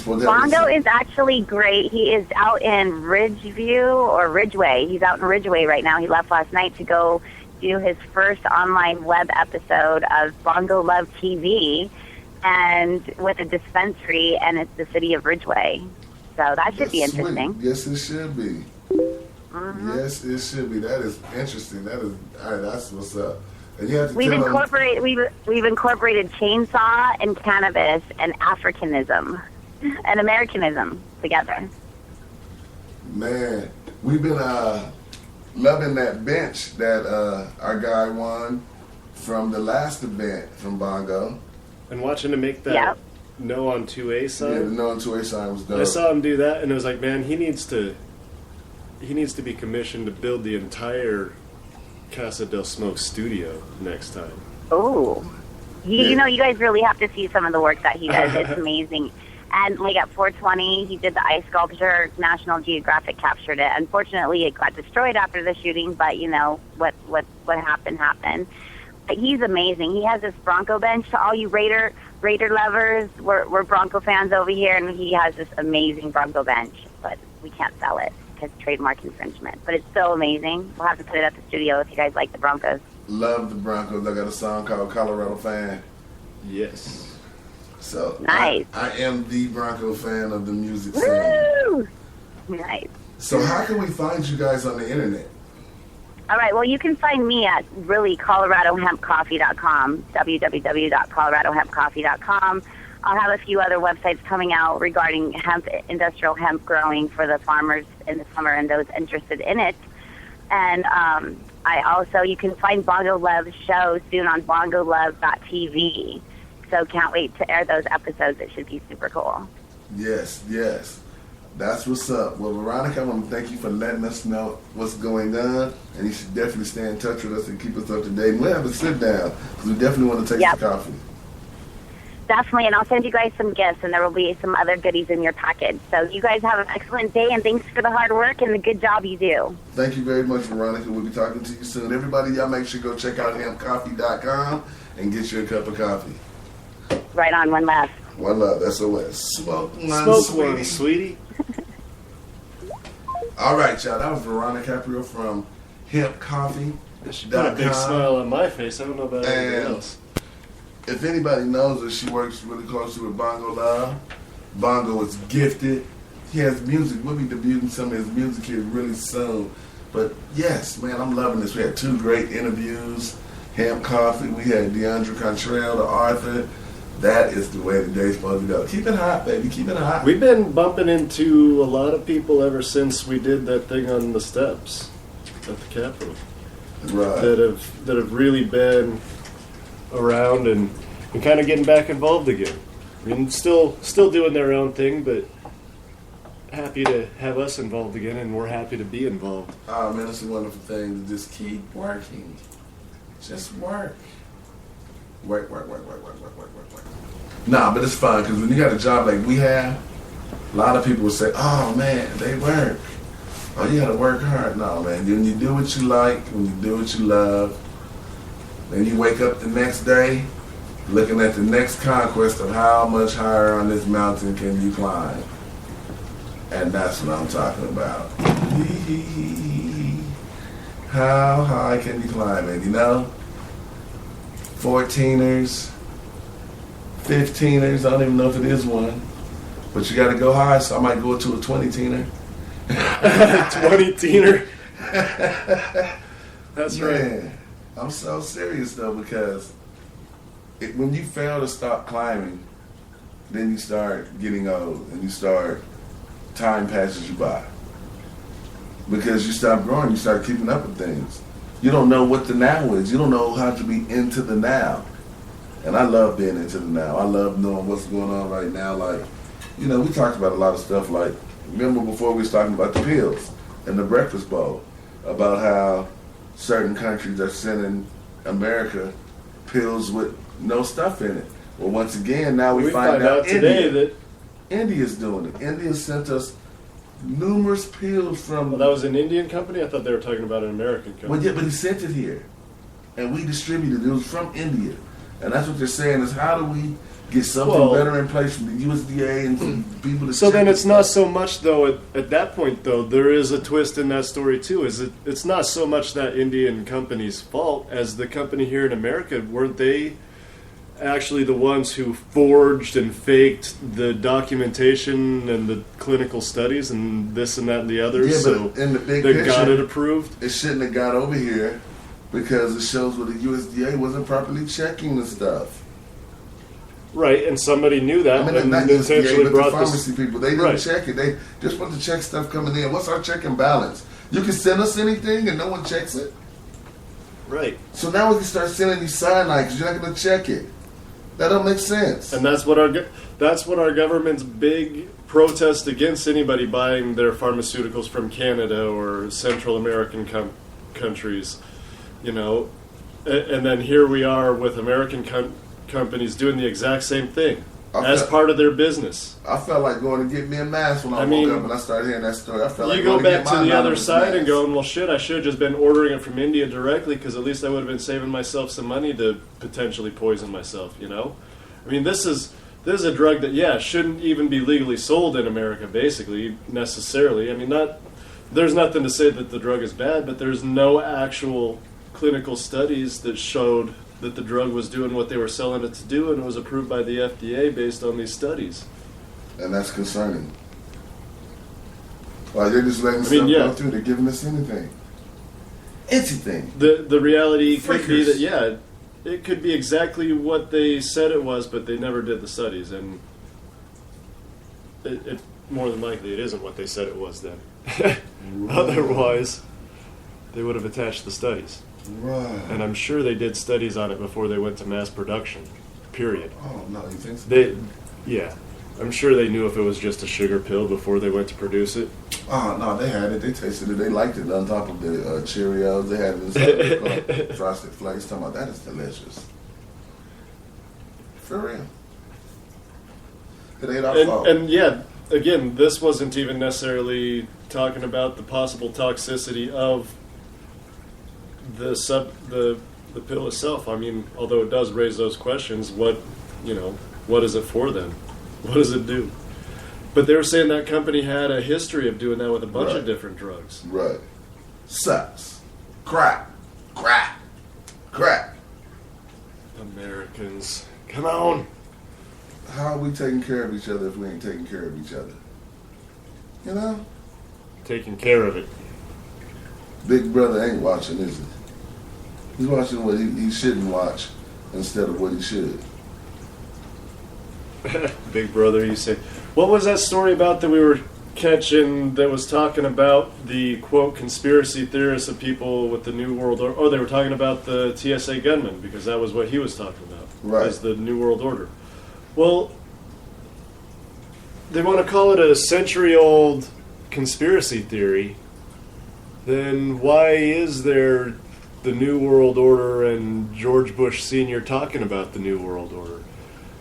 Bongo is actually great. He is out in Ridgeview or Ridgeway. He's out in Ridgeway right now. He left last night to go do his first online web episode of Bongo Love TV, and with a dispensary, and it's the city of Ridgeway. So that should be interesting. Sweet. Yes, it should be. Mm-hmm. Yes, it should be. That is interesting. That's what's up. And you have to we've incorporated chainsaw and cannabis and Africanism and Americanism together. Man, we've been loving that bench that our guy won from the last event from Bongo. And watching him make that No on 2A sign. Yeah, the No on 2A sign was dope. I saw him do that, and it was like, man, he needs to be commissioned to build the entire Casa del Smoke studio next time. Oh, you know, you guys really have to see some of the work that he does. It's amazing. And like at 420, he did the ice sculpture. National Geographic captured it. Unfortunately, it got destroyed after the shooting, but you know what happened. But he's amazing. He has this Bronco bench to all you Raider lovers. We're Bronco fans over here, and he has this amazing Bronco bench, but we can't sell it because trademark infringement. But it's so amazing. We'll have to put it at the studio if you guys like the Broncos. Love the Broncos. I got a song called Colorado Fan. Yes. So nice. I am the Bronco fan of the music scene. Woo! Nice. So how can we find you guys on the internet? All right, well, you can find me at really ColoradoHempCoffee.com, www.coloradohempcoffee.com. I'll have a few other websites coming out regarding industrial hemp growing for the farmers in the summer and those interested in it. And you can find Bongo Love's show soon on bongolove.tv. So can't wait to air those episodes. It should be super cool. Yes. That's what's up. Well, Veronica, I want to thank you for letting us know what's going on, and you should definitely stay in touch with us and keep us up to date. And we'll have a sit down because we definitely want to take some coffee. Definitely, and I'll send you guys some gifts, and there will be some other goodies in your package. So you guys have an excellent day, and thanks for the hard work and the good job you do. Thank you very much, Veronica. We'll be talking to you soon. Everybody, y'all make sure to go check out hempcoffee.com and get you a cup of coffee. Right on, one love. One love, SOS. Smoke one, sweetie. All right, y'all. That was Veronica Caprio from hempcoffee.com. She put a big smile on my face. I don't know about anybody else. If anybody knows her, she works really closely with Bongo Love. Bongo is gifted. He has music. We'll be debuting some of his music here really soon. But yes, man, I'm loving this. We had 2 great interviews. Hemp Coffee. We had DeAndre Contrell, the author. That is the way the day's supposed to go. Keep it hot, baby. Keep it hot. We've been bumping into a lot of people ever since we did that thing on the steps at the Capitol. Right. That have really been around and kind of getting back involved again. I mean, still doing their own thing, but happy to have us involved again, and we're happy to be involved. Oh, man, it's a wonderful thing to just keep working. Just work. Work. Nah, but it's fun because when you got a job like we have, a lot of people will say, oh, man, they work. Oh, you got to work hard. No, man, when you do what you like, when you do what you love, then you wake up the next day looking at the next conquest of how much higher on this mountain can you climb. And that's what I'm talking about. How high can you climb it, you know? 14ers, 15ers, I don't even know if it is one. But you got to go high, so I might go to a 20-teener. 20-teener? That's Man, right. I'm so serious though, because when you fail to stop climbing, then you start getting old and time passes you by. Because you stop growing, you start keeping up with things. You don't know what the now is. You don't know how to be into the now. And I love being into the now. I love knowing what's going on right now. Like, we talked about a lot of stuff. Like, remember before we was talking about the pills and the breakfast bowl, about how certain countries are sending America pills with no stuff in it. Well, once again, now we find out today that India's doing it. India sent us numerous pills from... Well, that was an Indian company? I thought they were talking about an American company. Well, yeah, but he sent it here. And we distributed it. It was from India. And that's what they're saying is, how do we get something better in place from the USDA and from people to So then it's not so much, though, at that point, though, there is a twist in that story, too. It's not so much that Indian company's fault as the company here in America. Weren't they actually the ones who forged and faked the documentation and the clinical studies and this and that and the other? Yeah, so but in the big they picture, got it approved? It shouldn't have got over here because it shows where the USDA wasn't properly checking the stuff. Right, and somebody knew that. I mean, and not essentially USDA, but brought the pharmacy people. They didn't Right. check it. They just want to check stuff coming in. What's our check and balance? You can send us anything and no one checks it? Right. So now we can start sending you cyanide because you're not going to check it. That don't make sense. And that's what our government's big protest against anybody buying their pharmaceuticals from Canada or Central American countries, and then here we are with American companies doing the exact same thing as part of their business. I felt like going to get me a mask when I woke up and I started hearing that story. I felt like you go going back to to get the my other anonymous side mask. and going, well, shit, I should have just been ordering it from India directly because at least I would have been saving myself some money to potentially poison myself, I mean, this is a drug that, shouldn't even be legally sold in America, basically, necessarily. I mean, there's nothing to say that the drug is bad, but there's no actual clinical studies that showed that the drug was doing what they were selling it to do, and it was approved by the FDA based on these studies. And that's concerning. Like, they're just letting stuff go through. They're giving us anything. Anything. The reality could be that, it could be exactly what they said it was, but they never did the studies, and it more than likely it isn't what they said it was then. Otherwise, they would have attached the studies. Right. And I'm sure they did studies on it before they went to mass production, period. Oh, no, you think so? I'm sure they knew if it was just a sugar pill before they went to produce it. Oh, no, they had it. They tasted it. They liked it on top of the Cheerios. They had it in some Frosted Flakes. Talking about that is delicious. For real. It ain't our fault. And again, this wasn't even necessarily talking about the possible toxicity of the pill itself. I mean, although it does raise those questions, what is it for then? What does it do? But they were saying that company had a history of doing that with a bunch of different drugs. Right. Sex. Crack. Americans. Come on. How are we taking care of each other if we ain't taking care of each other? Taking care of it. Big brother ain't watching, is he? He's watching what he shouldn't watch instead of what he should. Big brother, you say. What was that story about that we were catching that was talking about the, quote, conspiracy theorists of people with the New World Order? Oh, they were talking about the TSA gunman, because that was what he was talking about. Right. As the New World Order. Well, they want to call it a century-old conspiracy theory. Then why is there the New World Order and George Bush Sr. talking about the New World Order?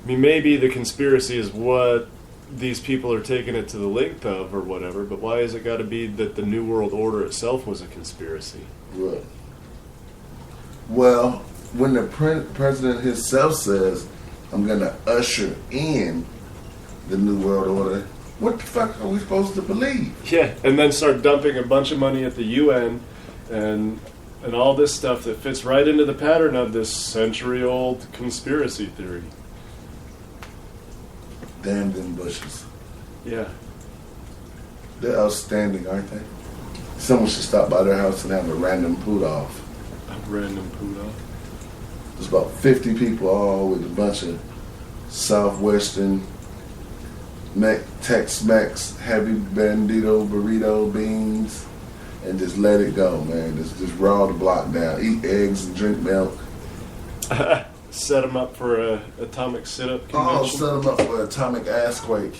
I mean, maybe the conspiracy is what these people are taking it to the length of or whatever, but why has it got to be that the New World Order itself was a conspiracy? Right. Well, when the president himself says, I'm going to usher in the New World Order, what the fuck are we supposed to believe? Yeah, and then start dumping a bunch of money at the UN and all this stuff that fits right into the pattern of this century-old conspiracy theory. Damn them Bushes. Yeah. They're outstanding, aren't they? Someone should stop by their house and have a random poot-off. A random poot-off? There's about 50 people all with a bunch of Southwestern, Tex-Mex, heavy bandito burrito beans, and just let it go, man. Just raw the block down. Eat eggs and drink milk. Set them up for a atomic sit-up convention. Oh, set them up for an atomic assquake.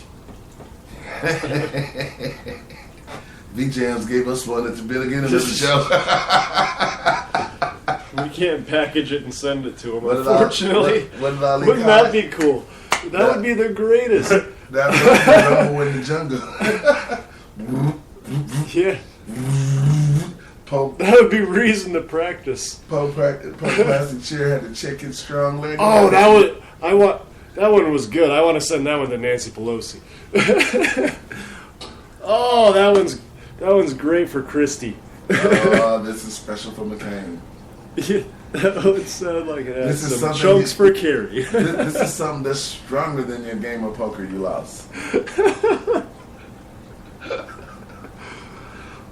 V-Jams gave us one at the beginning of the show. We can't package it and send it to them, unfortunately. What did Ali Wouldn't that be cool? That would be the greatest. That would be Rumble in the Jungle. Yeah. That would be reason to practice. Poe Plastic Chair had the chicken strong leg. Oh, that one was good. I want to send that one to Nancy Pelosi. Oh, that one's great for Christie. Oh, this is special for McCain. Yeah, that would sound like it has some chunks for Kerry. This is something that's stronger than your game of poker you lost.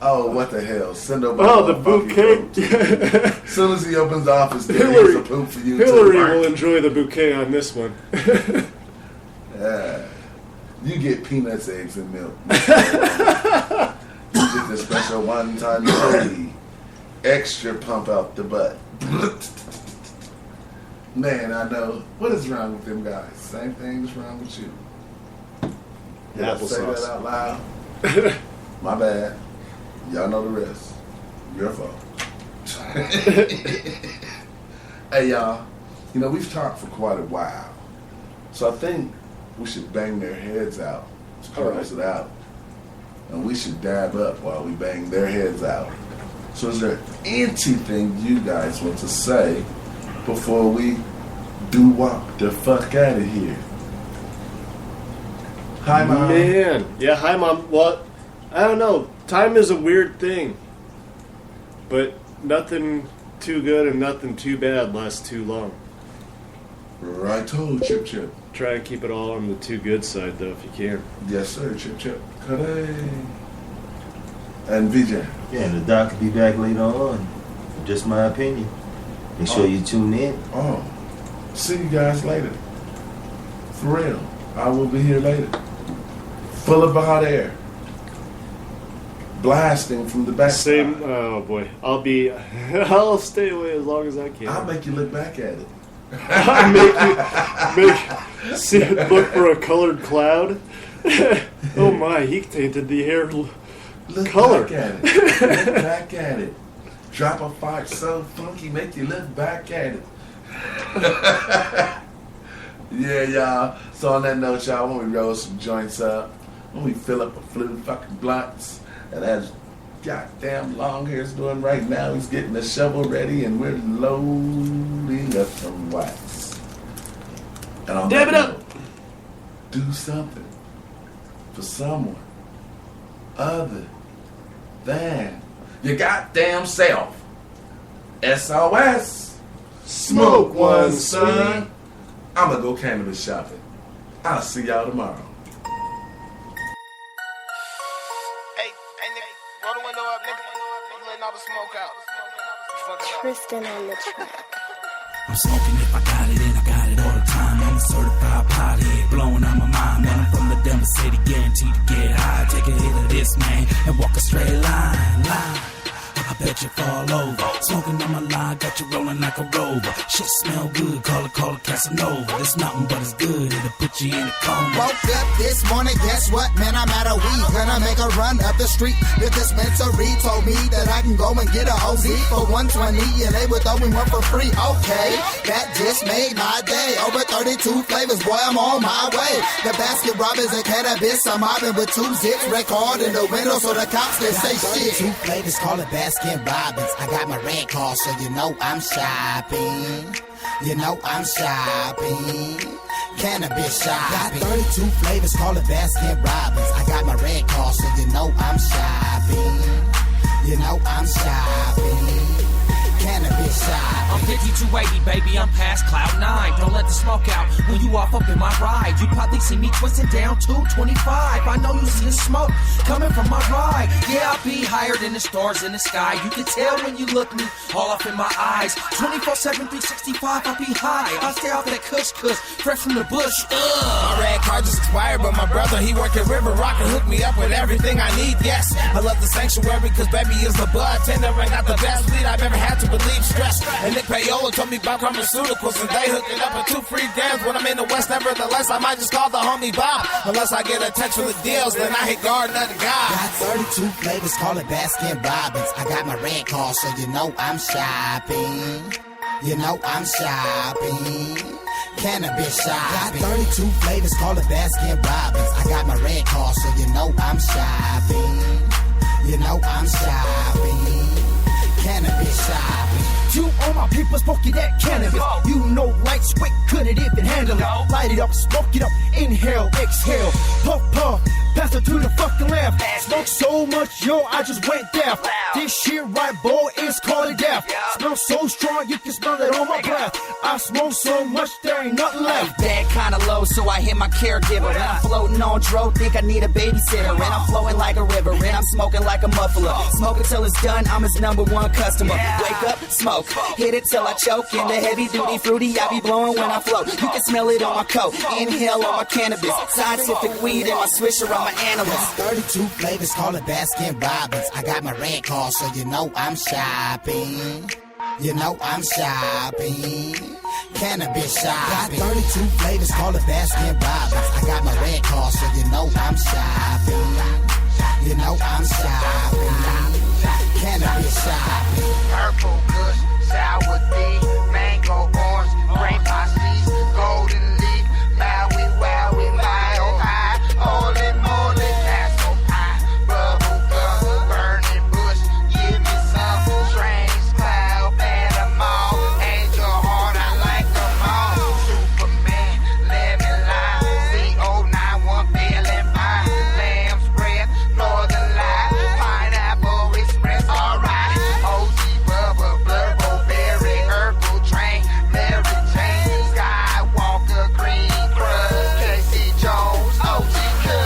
Oh, what the hell? Send over the bouquet. As soon as he opens the office, here's a poop for you. Hillary will enjoy the bouquet on this one. Yeah. You get peanuts, eggs, and milk. You get the special one-time free. Extra pump out the butt. Man, I know. What is wrong with them guys? Same thing's wrong with you. Did I say that out loud? My bad. Y'all know the rest. Your fault. Hey, y'all. You know, we've talked for quite a while. So I think we should bang their heads out to close it out. And we should dab up while we bang their heads out. So is there anything you guys want to say before we walk the fuck out of here? Hi, Mom. Man. Yeah, hi, Mom. Well, I don't know. Time is a weird thing. But nothing too good and nothing too bad lasts too long. Righto, Chip Chip. Try and keep it all on the too good side, though, if you can. Yes, sir, Chip Chip. Hooray. And VJ. Yeah, the doc could be back later on. Just my opinion. Make sure you tune in. Oh. See you guys later. For real. I will be here later. Full of hot air. Blasting from the back. Same. Oh, boy. I'll stay away as long as I can. I'll make you look back at it. Look for a colored cloud. Oh my, he tainted the hair color. Look back at it. Look back at it. Drop a fart so funky, make you look back at it. Yeah, y'all. So on that note, y'all, when we roll some joints up, when we fill up a few fucking blunts, and as goddamn long hair's doing right now, he's getting the shovel ready, and we're loading up some wax. And on Dab that it up. note, do something for someone other than your goddamn self. SOS. Smoke one, son. I'm gonna go cannabis shopping. I'll see y'all tomorrow. Hey, nigga, roll the window up, nigga. I'm letting all the smoke out. Tristan on the track. I'm smoking if I got it, and I got it all the time. I'm a certified pothead, blowing on my mind. Man, I'm from the Denver city, guaranteed to get high. Take a hit of this, man, and walk a straight line. I bet you fall over. Smoking on my line, got you rolling like a rover. Shit smell good, call it Casanova. It's nothing but it's good, it'll put you in a coma. Woke up this morning, guess what, man, I'm out of weed. Gonna make a run up the street. The dispensary told me that I can go and get a OZ for $120, and they would throw me one for free. Okay, that just made my day. Over 32 flavors, boy, I'm on my way. The basket robbers and cannabis, I'm mobbing with 2 zips. Record in the window so the cops can say shit. 2 flavors, call it basket robbins. I got my red car, so you know I'm shopping. You know I'm shopping. Cannabis shopping. Got 32 flavors, call it basket robbins. I got my red car, so you know I'm shopping. You know I'm shopping. Cannabis shopping. I'm 5280, baby, I'm past cloud 9. Don't let the smoke out when you off up in my ride. You probably see me twisting down 225. I know you see the smoke coming from my ride. Yeah, I'll be higher than the stars in the sky. You can tell when you look me all up in my eyes. 24/7, 365, I'll be high. I'll stay off that kush, fresh from the bush. My red card just expired, but my brother, he work at River Rock and hook me up with everything I need, yes. I love the sanctuary, cause baby is the bartender and got the best weed I've ever had to relieve stress. And Nick Payola told me about pharmaceuticals, and they hooked it up with 2 free grams when I'm in the West. Nevertheless, I might just call the homie Bob. Unless I get a text for the deals, then I hit guard under God. Got 32 flavors, call it Baskin Robbins. I got my red card, so you know I'm shopping. You know I'm shopping. Cannabis shopping. Got 32 flavors, call it Baskin Robbins. I got my red card, so you know I'm shopping. You know I'm shopping. Cannabis shopping. You all my people smoking that cannabis. You know lights quick, couldn't even handle it. Light it up, smoke it up, inhale, exhale. Puff, puff, pass it to the fucking left. Smoke so much, yo, I just went deaf. This shit right, boy, it's called a death. Smell so strong, you can smell it on my breath. I smoke so much, there ain't nothing left. Bad kinda low, so I hit my caregiver. When I'm floating on dro, think I need a babysitter. And I'm flowing like a river, and I'm smoking like a muffler. Smoke it till it's done, I'm his #1 customer. Wake up, smoke, hit it till I choke. In the heavy duty fruity, I be blowing when I float. You can smell it on my coat, inhale on my cannabis. Scientific weed in my swisher, I'm an analyst. 32 flavors, call it Baskin Robbins. I got my red card, so you know I'm shopping. You know I'm shopping. Cannabis shopping. Got 32 flavors, call it Baskin Robbins. I got my red card, so you know I'm shopping. You know I'm shopping. Cannabis shopping. Purple kush, sour D, mango orange, grape pasties, golden leaf, Maui wowie, mile high, holy moly, that's so high, bubble gum, burning bush, give me some, strange cloud, Panama, angel heart, I like them all, Superman, lemon lime, CO91, feeling fine, lamb's breath, northern light, pineapple express, alright, OG bubble, blurbo, berry, herbal train, Mary Jane, Skywalker, green crust, Casey Jones, OG Cuz.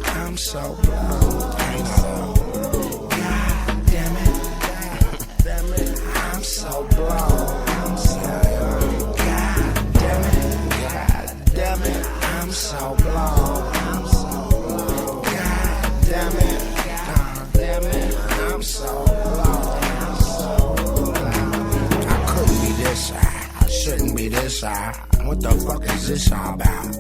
I'm so blown. God damn it. I'm so blown. God damn it. I'm so blown. God damn it. I'm so blown. I couldn't be this high. I shouldn't be this high. What the fuck is this all about?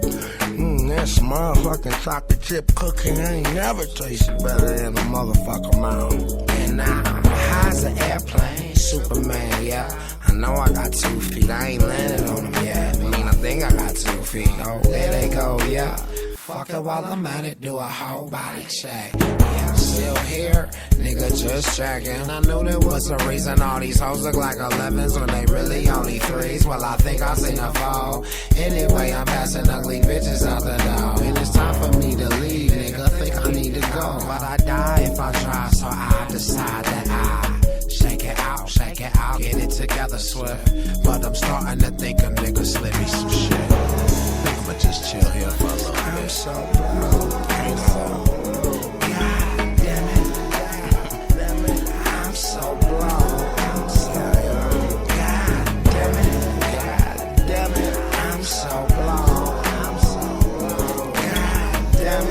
This motherfucking chocolate chip cookie ain't never tasted better than a motherfucker mouth. And now I'm high as an airplane, Superman, yeah. I know I got 2 feet, I ain't landed on them yet. I mean, I think I got 2 feet. Oh, there they go, yeah. Fuck it while I'm at it, do a whole body check. Yeah, I'm still here, nigga, just checking. I knew there was a reason all these hoes look like 11s when they really only 3s. Well, I think I've seen a fall. Anyway, I'm passing ugly bitches out the door. And it's time for me to leave, nigga, think I need to go. But I die if I try, so I decide that I shake it out, get it together swift. But I'm starting to think a nigga slip me some shit. Think I'ma just chill here for a little bit. I'm so broke, God damn it, I'm so blown. God damn it, I'm so blown. God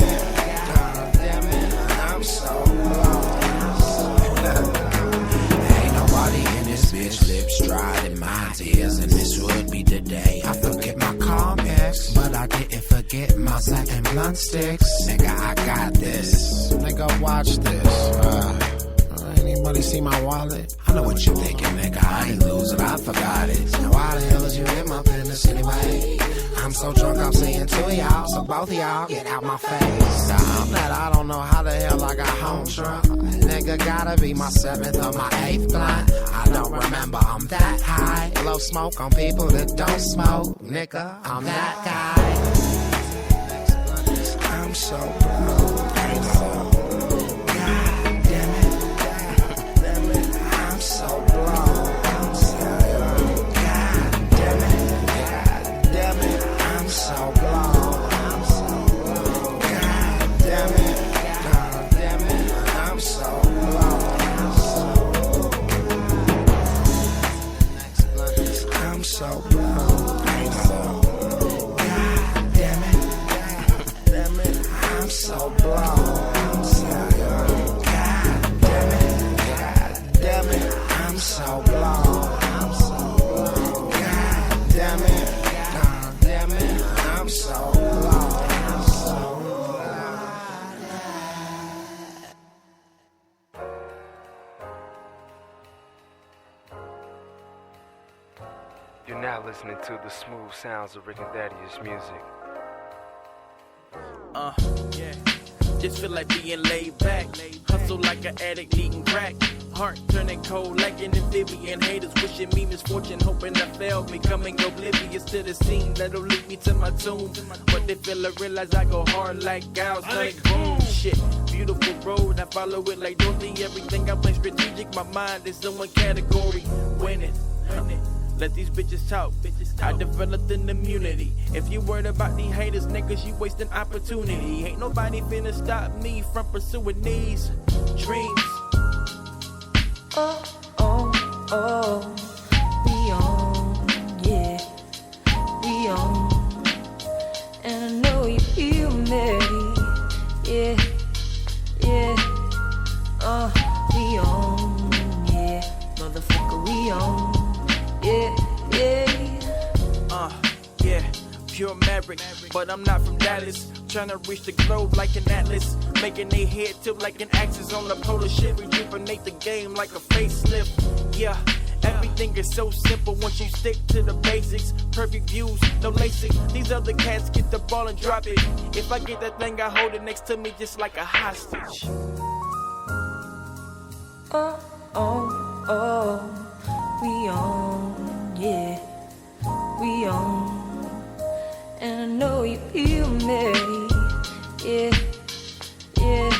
damn it, I'm so blown. Ain't nobody in this bitch lips dry in my tears, and this would be the day I forget my complex, but I didn't forget my sack and blunt sticks. Nigga, I got this. Nigga, watch this. Anybody see my wallet? I know what you thinking, nigga. I ain't lose it, I forgot it. Now why the hell is you in my business anyway? I'm so drunk, I'm seeing 2 of y'all, so both of y'all get out my face. I'm that I don't know how the hell I got home drunk. Nigga gotta be my 7th or my 8th blunt. I don't remember, I'm that high. Blow smoke on people that don't smoke. Nigga, I'm that guy. I'm so broke. God damn it. I'm so blown. I'm so blown. God damn it, I'm so blown. God damn it, I'm so blown. God damn it, I'm so blown. You're now listening to the smooth sounds of Rick and Thaddeus music. Yeah. Just feel like being laid back. Hustle like an addict needing crack. Heart turning cold like an amphibian. Haters wishing me misfortune, hoping I fail. Becoming oblivious to the scene that'll lead me to my tomb. But they feel I realize I go hard like gals, like boom. Shit, beautiful road, I follow it like Dorothy. Everything I play strategic, my mind is in one category. Winning. Let these bitches talk. I developed an immunity. If you worried about these haters, niggas, you wasting opportunity. Ain't nobody finna stop me from pursuing these dreams. Oh, oh, oh, we on, yeah, we on. And I know you feel me, yeah, yeah. We on, yeah, motherfucker, we on. Yeah, yeah, pure maverick, but I'm not from Dallas. Trying to reach the globe like an atlas, making they head tilt like an axis on the polar ship. Rejuvenate the game like a facelift. Yeah, everything is so simple once you stick to the basics. Perfect views, no LASIK. These other cats get the ball and drop it. If I get that thing, I hold it next to me just like a hostage. oh, oh, oh. We on, yeah, we on. And I know you feel me, yeah, yeah.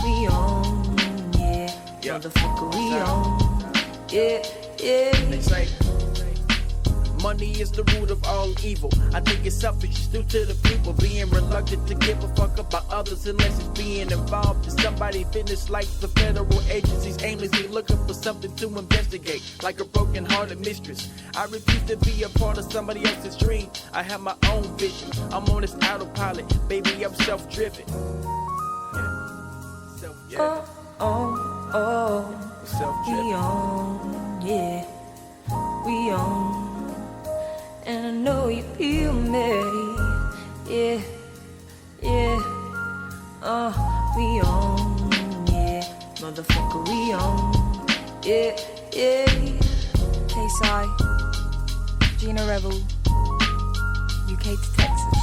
We on, yeah, motherfucker, we on, yeah, yeah. Money is the root of all evil. I think it's selfish, it's due to the people being reluctant to give a fuck about others unless it's being involved in somebody's business like the federal agencies aimlessly looking for something to investigate, like a broken-hearted mistress. I refuse to be a part of somebody else's dream. I have my own vision. I'm on this autopilot. Baby, I'm self-driven. Oh, oh, oh. We on, yeah, we on. And I know you feel me, yeah, yeah. We on, yeah, motherfucker, we on, yeah, yeah. K-Sci, Gina Rebel, UK to Texas.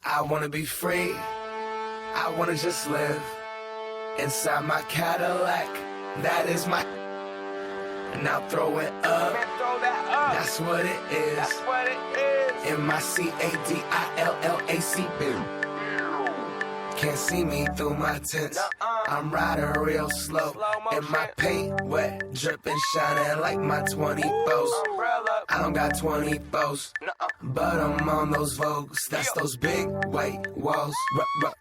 I wanna be free, I wanna just live inside my Cadillac, that is my. Now throw it up, that's what it is. In my C-A-D-I-L-L-A-C, can't see me through my tents. I'm riding real slow, and my paint wet, dripping, shining like my 24s. I don't got 24s, but I'm on those Vogues. That's those big white walls,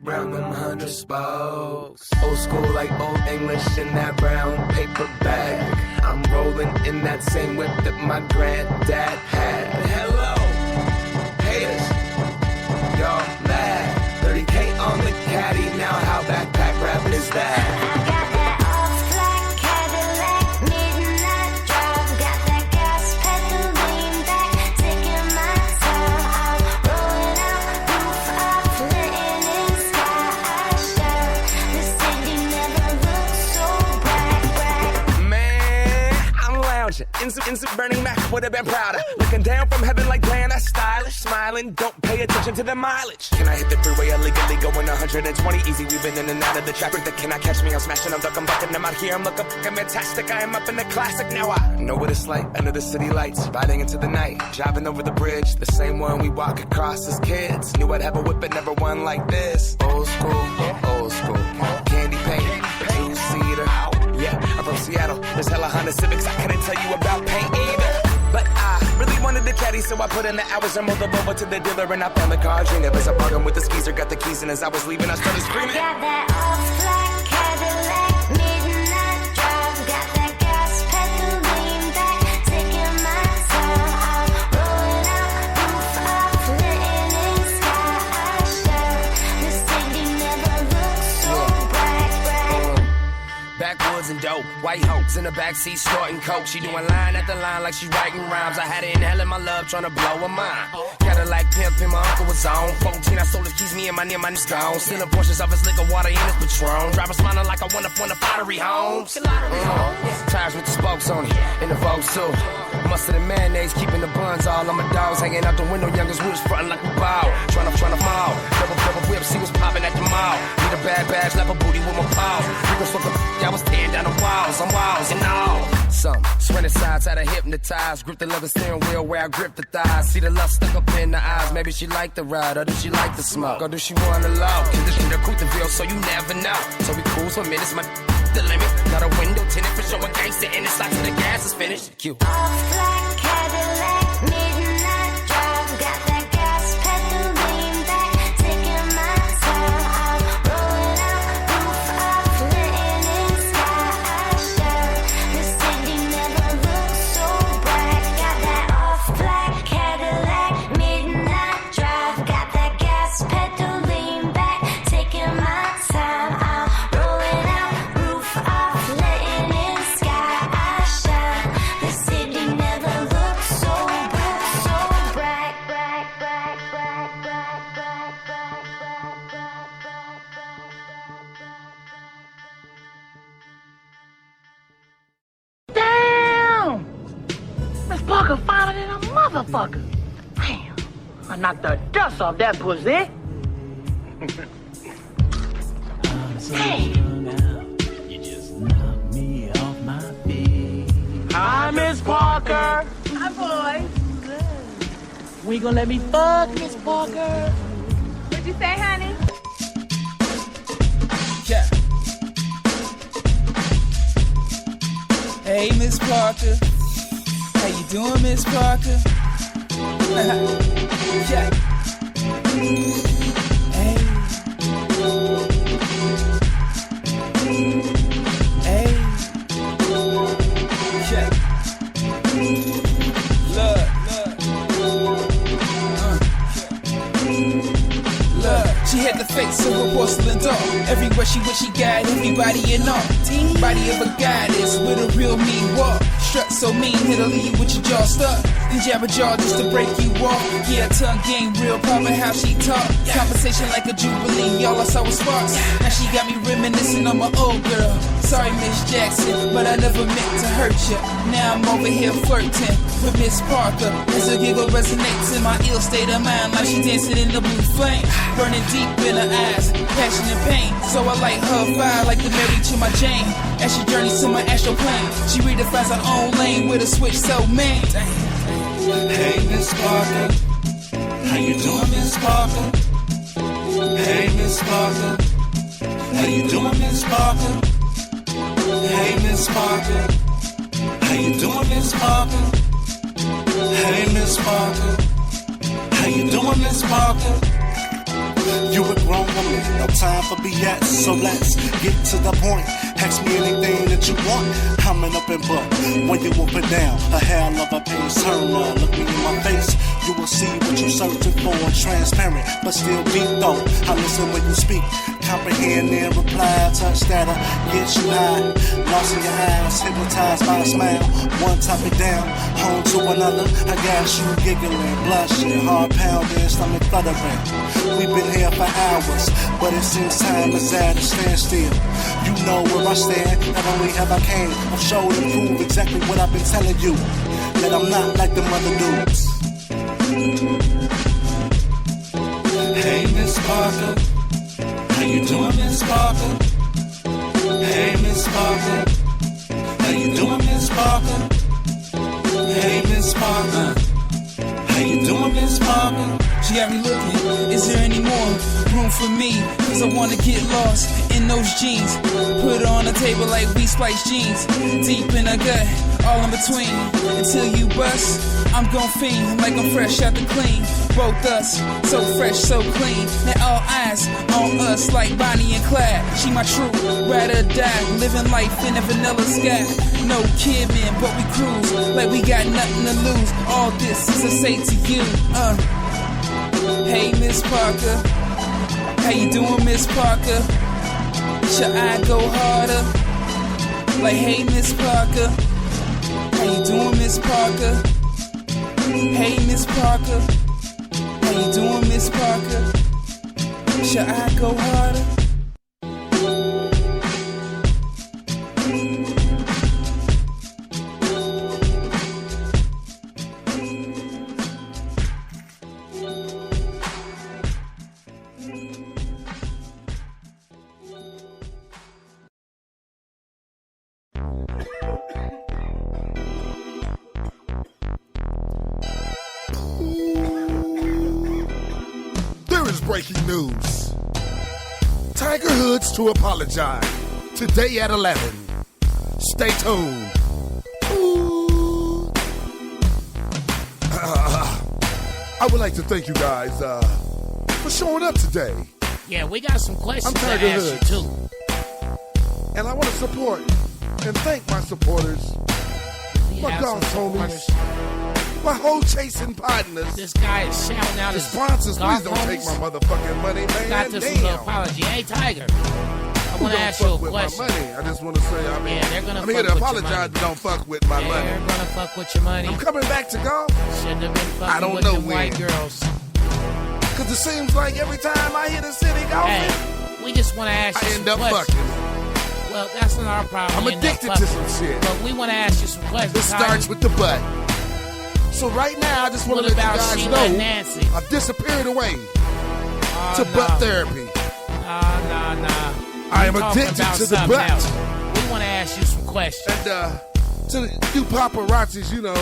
round them 100 spokes. Old school like old English in that brown paper bag. I'm rolling in that same whip that my granddad had. Hello, haters, y'all mad. 30K on the caddy, now how backpack rap is that? I got that all-black Cadillac, midnight drive. Got that gas pedal lean back, taking my time. I'm rolling out, roof up, letting in sky. I shine. The city never looked so bright. Man, I'm lounging in some Bernie Mac, would've been prouder. Looking down from heaven like damn, that's stylish. Smiling, don't pay attention to the mileage. Can I hit the freeway illegally going 120 easy? Weaving in and out of the traffic. That cannot catch me. I'm smashing, I'm ducking, bucking. I'm out here, I'm looking fucking fantastic. I am up in the classic. Now I know what it's like under the city lights, riding into the night, driving over the bridge, the same one we walk across as kids. Knew I'd have a whip, but never one like this. Old school, candy paint. There's hella Honda Civics, I couldn't tell you about paint either. But I really wanted the caddy, so I put in the hours and rolled over to the dealer and I found the car. Dreamed as I bargained with the skeezer, got the keys, and as I was leaving, I started screaming. Got that all-black Cadillac, midnight drive. Got that gas pedal lean back, taking my time. I'm rolling out, roof off, letting in sky shine. The city never looks so bright. Backwoods and dope, white hopes in the backseat snorting coke. She doing line after line like she writing rhymes. I had her inhaling my love, trying to blow her mind. Cadillac pimpin', my uncle was on 14, I sold his keys, me and my nigga's gone. Stealing portions of his liquor, water in his Patron. Driver smiling like I went up on the pottery homes. Tires with the spokes on it, in the Vogue too. Mustard and mayonnaise, keeping the buns all on my dogs. Hanging out the window, youngest wheels frontin' like a bow. Trying to mall, double whip, see what's poppin' at the mall. Need a bad badge, lap a booty with my paws. Niggas fuck the I was tearing down the walls, on walls and all. Some swinging sides, had her hypnotized. Grip the leather steering wheel where I grip the thighs. See the lust stuck up in the eyes. Maybe she like the ride, or does she like the smoke, or does she want the love? Cause this shit a Couteville, so you never know. So we cruise for minutes, my the limit. Got a window tinted for showing gangster in it. Slots till the gas is finished. Cute. All-black Cadillac, midnight drive. Got that gas pedal lean back, taking my time. I'm rolling out, roof off, letting in sky shine. The city never looks so bright. Got that off-black Cadillac, midnight drive. Got that gas pedal lean back, taking my time. I'm rolling out, roof off, letting in sky shine. The city never looks so bright, so bright, bright, bright, bright, bright, bright, bright, Damn! Miss Parker finer than a motherfucker. Damn. I knocked the dust off that pussy. Hey. You just knocked me off my feet. Hi, Miss Parker. Hi, boy. We gonna let me fuck, Miss Parker? What'd you say, honey? Yeah. Hey, Miss Parker. How you doing, Miss Parker? Yeah. Hey. Hey. Yeah. Look. She had the face of a porcelain doll. Everywhere she went, she got everybody in all. Body of a goddess with a real mean walk. Strut so mean, it'll leave you with your jaw stuck. Then jab a jaw just to break you off. Yeah, tongue game real, poppin' how she talk. Conversation like a jubilee, all I saw was sparks. Now she got me reminiscing on my old girl. Sorry, Miss Jackson, but I never meant to hurt ya. Now I'm over here flirting with Miss Parker. As her giggle resonates in my ill state of mind, like she dancing in the blue flame, burning deep in her eyes, passion and pain. So I light her fire like the Mary to my Jane. As she journeys to my astral plane, she redefines her own lane with a switch so mean. Hey, Miss Parker. How you doing, Miss Parker? Hey, Miss Parker. How you doing, Miss Parker? Hey, Miss Parker. How you doing, Miss Parker? Hey, Miss Parker. How you doing, Miss Parker? You a grown woman, no time for BS, so let's get to the point. Ask me anything that you want, coming up and book. When you whoop it down, a hell of a pace. Turn around, look me in my face. You will see what you're searching for. Transparent, but still deep though. I listen when you speak, comprehend and reply. Touch that, get you high. Lost in your eyes, hypnotized by a smile. One topic down, home to another. I got you giggling, blushing, heart pounding, stomach fluttering. We've been here for hours, but it seems time is at a standstill. You know where I stand, not only have I came, I've showed and proved exactly what I've been telling you. That I'm not like them other dudes. Hey, Miss Parker. How you doing, Miss Parker? Hey, Miss Parker. How you doing, Miss Parker? Hey, Miss Parker. How you doing, Miss Parker? She got me looking, is there any more? room for me, cause I wanna get lost in those jeans. Put it on the table like we splice jeans. Deep in the gut, all in between. Until you bust, I'm gon' fiend like I'm fresh out the clean. Both us, so fresh, so clean. Now all eyes on us like Bonnie and Clyde. She my true ride or die, living life in a vanilla sky. No kidding, but we cruise like we got nothing to lose. All this is a say to you. Hey Miss Parker, how you doing Miss Parker? Should I go harder? Like hey Miss Parker, how you doing Miss Parker? Hey Miss Parker, how you doing Miss Parker? Should I go harder? Breaking news. Tiger Hood's to apologize. Today at 11. Stay tuned. I would like to thank you guys for showing up today. Yeah, we got some questions I'm Tiger to ask Hood. you too. And I want to support and thank my supporters, my golf homies, my whole chasing partners. This guy is shouting out the his sponsors. golf Please don't homies. take my motherfucking money, man. Got this Damn. apology. Hey, Tiger, I Who want to don't ask you a fuck with question. my money? I just want to say, I mean, Yeah, they're gonna I'm fuck here to with your apologize, money. but don't fuck with my money. They're gonna fuck with your money. I'm coming back to golf. Shouldn't have been fucking I don't with know them when. white girls. Because it seems like every time I hit a city golfing, Hey, we just want to ask you I some end up questions. fucking. Well, that's not our problem. I'm You end up addicted to fucking. some shit. But we want to ask you some questions. It starts with the butt. So right now, I just want to let you about guys Sheila and know Nancy? I've disappeared away to no. butt therapy. Nah. I am We talking addicted about to the something butt. else. We want to ask you some questions. And to you paparazzis, you know,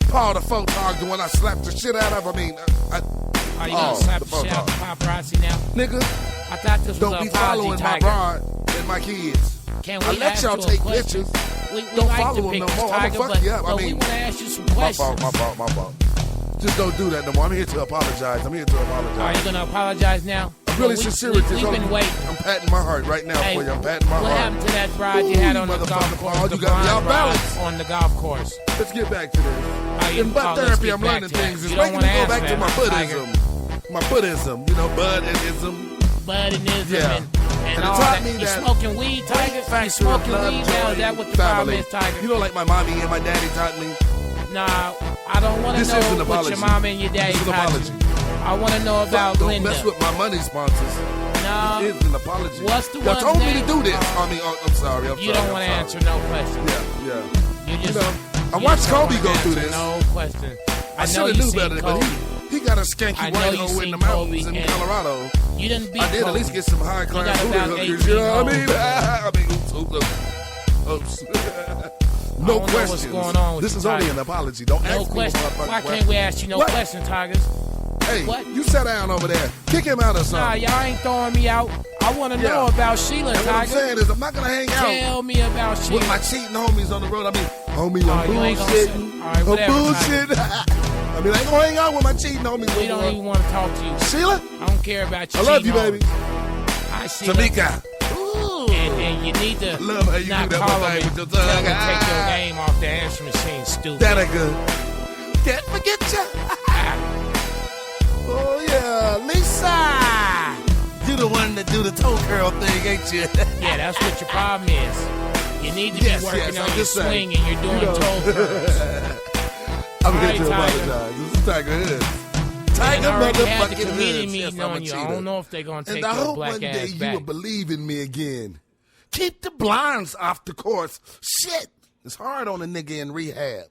Paul the photog, the one I slapped the shit out of. I mean, Are you gonna slap the shit out the paparazzi now? Nigga, I thought this was don't an be apology, following my Tiger. broad and my kids. Can I we let ask y'all you a take question? pictures. We Don't like follow the them no pictures, more. I'ma Tiger, fuck but, you up. but I we mean, want to ask you some my questions. fault. Just don't do that no more. I'm here to apologize. Are you gonna apologize now? I'm really Well, sincere with this. We've been waiting. I'm patting my heart right now Hey, for you. I'm patting my what heart. happened to that ride you had on the golf motherfucker, course? Paul, The you got me blind out ride balance. on the golf course. Let's get back to this. In butt let's therapy, get I'm back learning to that. things. It's You don't making me wanna go back answer to my that, Tiger. Buddhism. My Buddhism, you know, Buddhism. Buddhism Yeah. and it all taught that. me You that smoking weed, Tiger? You smoking weed now? Is that what the problem is, Tiger? You know, like my mommy and my daddy taught me. Nah, I don't want to This know is an what apology. your mom and your daddy This is an taught apology. you. I want to know about Don't Linda. mess with my money sponsors. No. It is an apology. What's the Y'all one's told me name? to do this. I mean, I'm sorry. You don't want to answer no questions. Yeah. You just. know, I you watched just don't Kobe wanna go through answer this. No question. I know should have you knew seen better, but Kobe. he got a skanky I know white you hole in seen the mountains Kobe in and Colorado. You didn't beat I did Kobe. at least get some high class got booty about hookers. You know what I 18 mean? Oops. No I don't know what's questions. going on with This you, is only Tiger. an apology. Don't No ask me question. motherfucking Why questions. can't we ask you no What? questions, Tigers? Hey, What? you sit down over there. Kick him out or Nah, something. y'all ain't throwing me out. I want to Yeah. know about Sheila, And what I'm Tiger. saying is, I'm not gonna hang out Tell me about Sheila. with my cheating homies on the road. I mean, homie, I'm you ain't gonna bullshitting. say- all right, whatever, I'm bullshitting. I mean, I ain't gonna hang out with my cheating homies. We don't even want to talk to you. Sheila? I don't care about you. I love you, baby. I see. Tamika. And you need to love how you not do that call one me. thing with your Tell tongue. me to take your name off the answering machine, stupid. That ain't good. Can't forget ya. Oh, yeah. Lisa. You the one that do the toe curl thing, ain't you? Yeah, that's what your problem is. You need to Yes, be working yes, on I'm your just saying. swing and you're doing You know. toe curls. I'm All here right, to Tiger. apologize. This is Tiger Hood. And Tiger I already had the motherfucking comedian Hood. meeting Yes, I'm on a you. I cheater. don't know if they're going to take And I your hope black one day ass you back. will believe in me again. Keep the blinds off the course. Shit. It's hard on a nigga in rehab.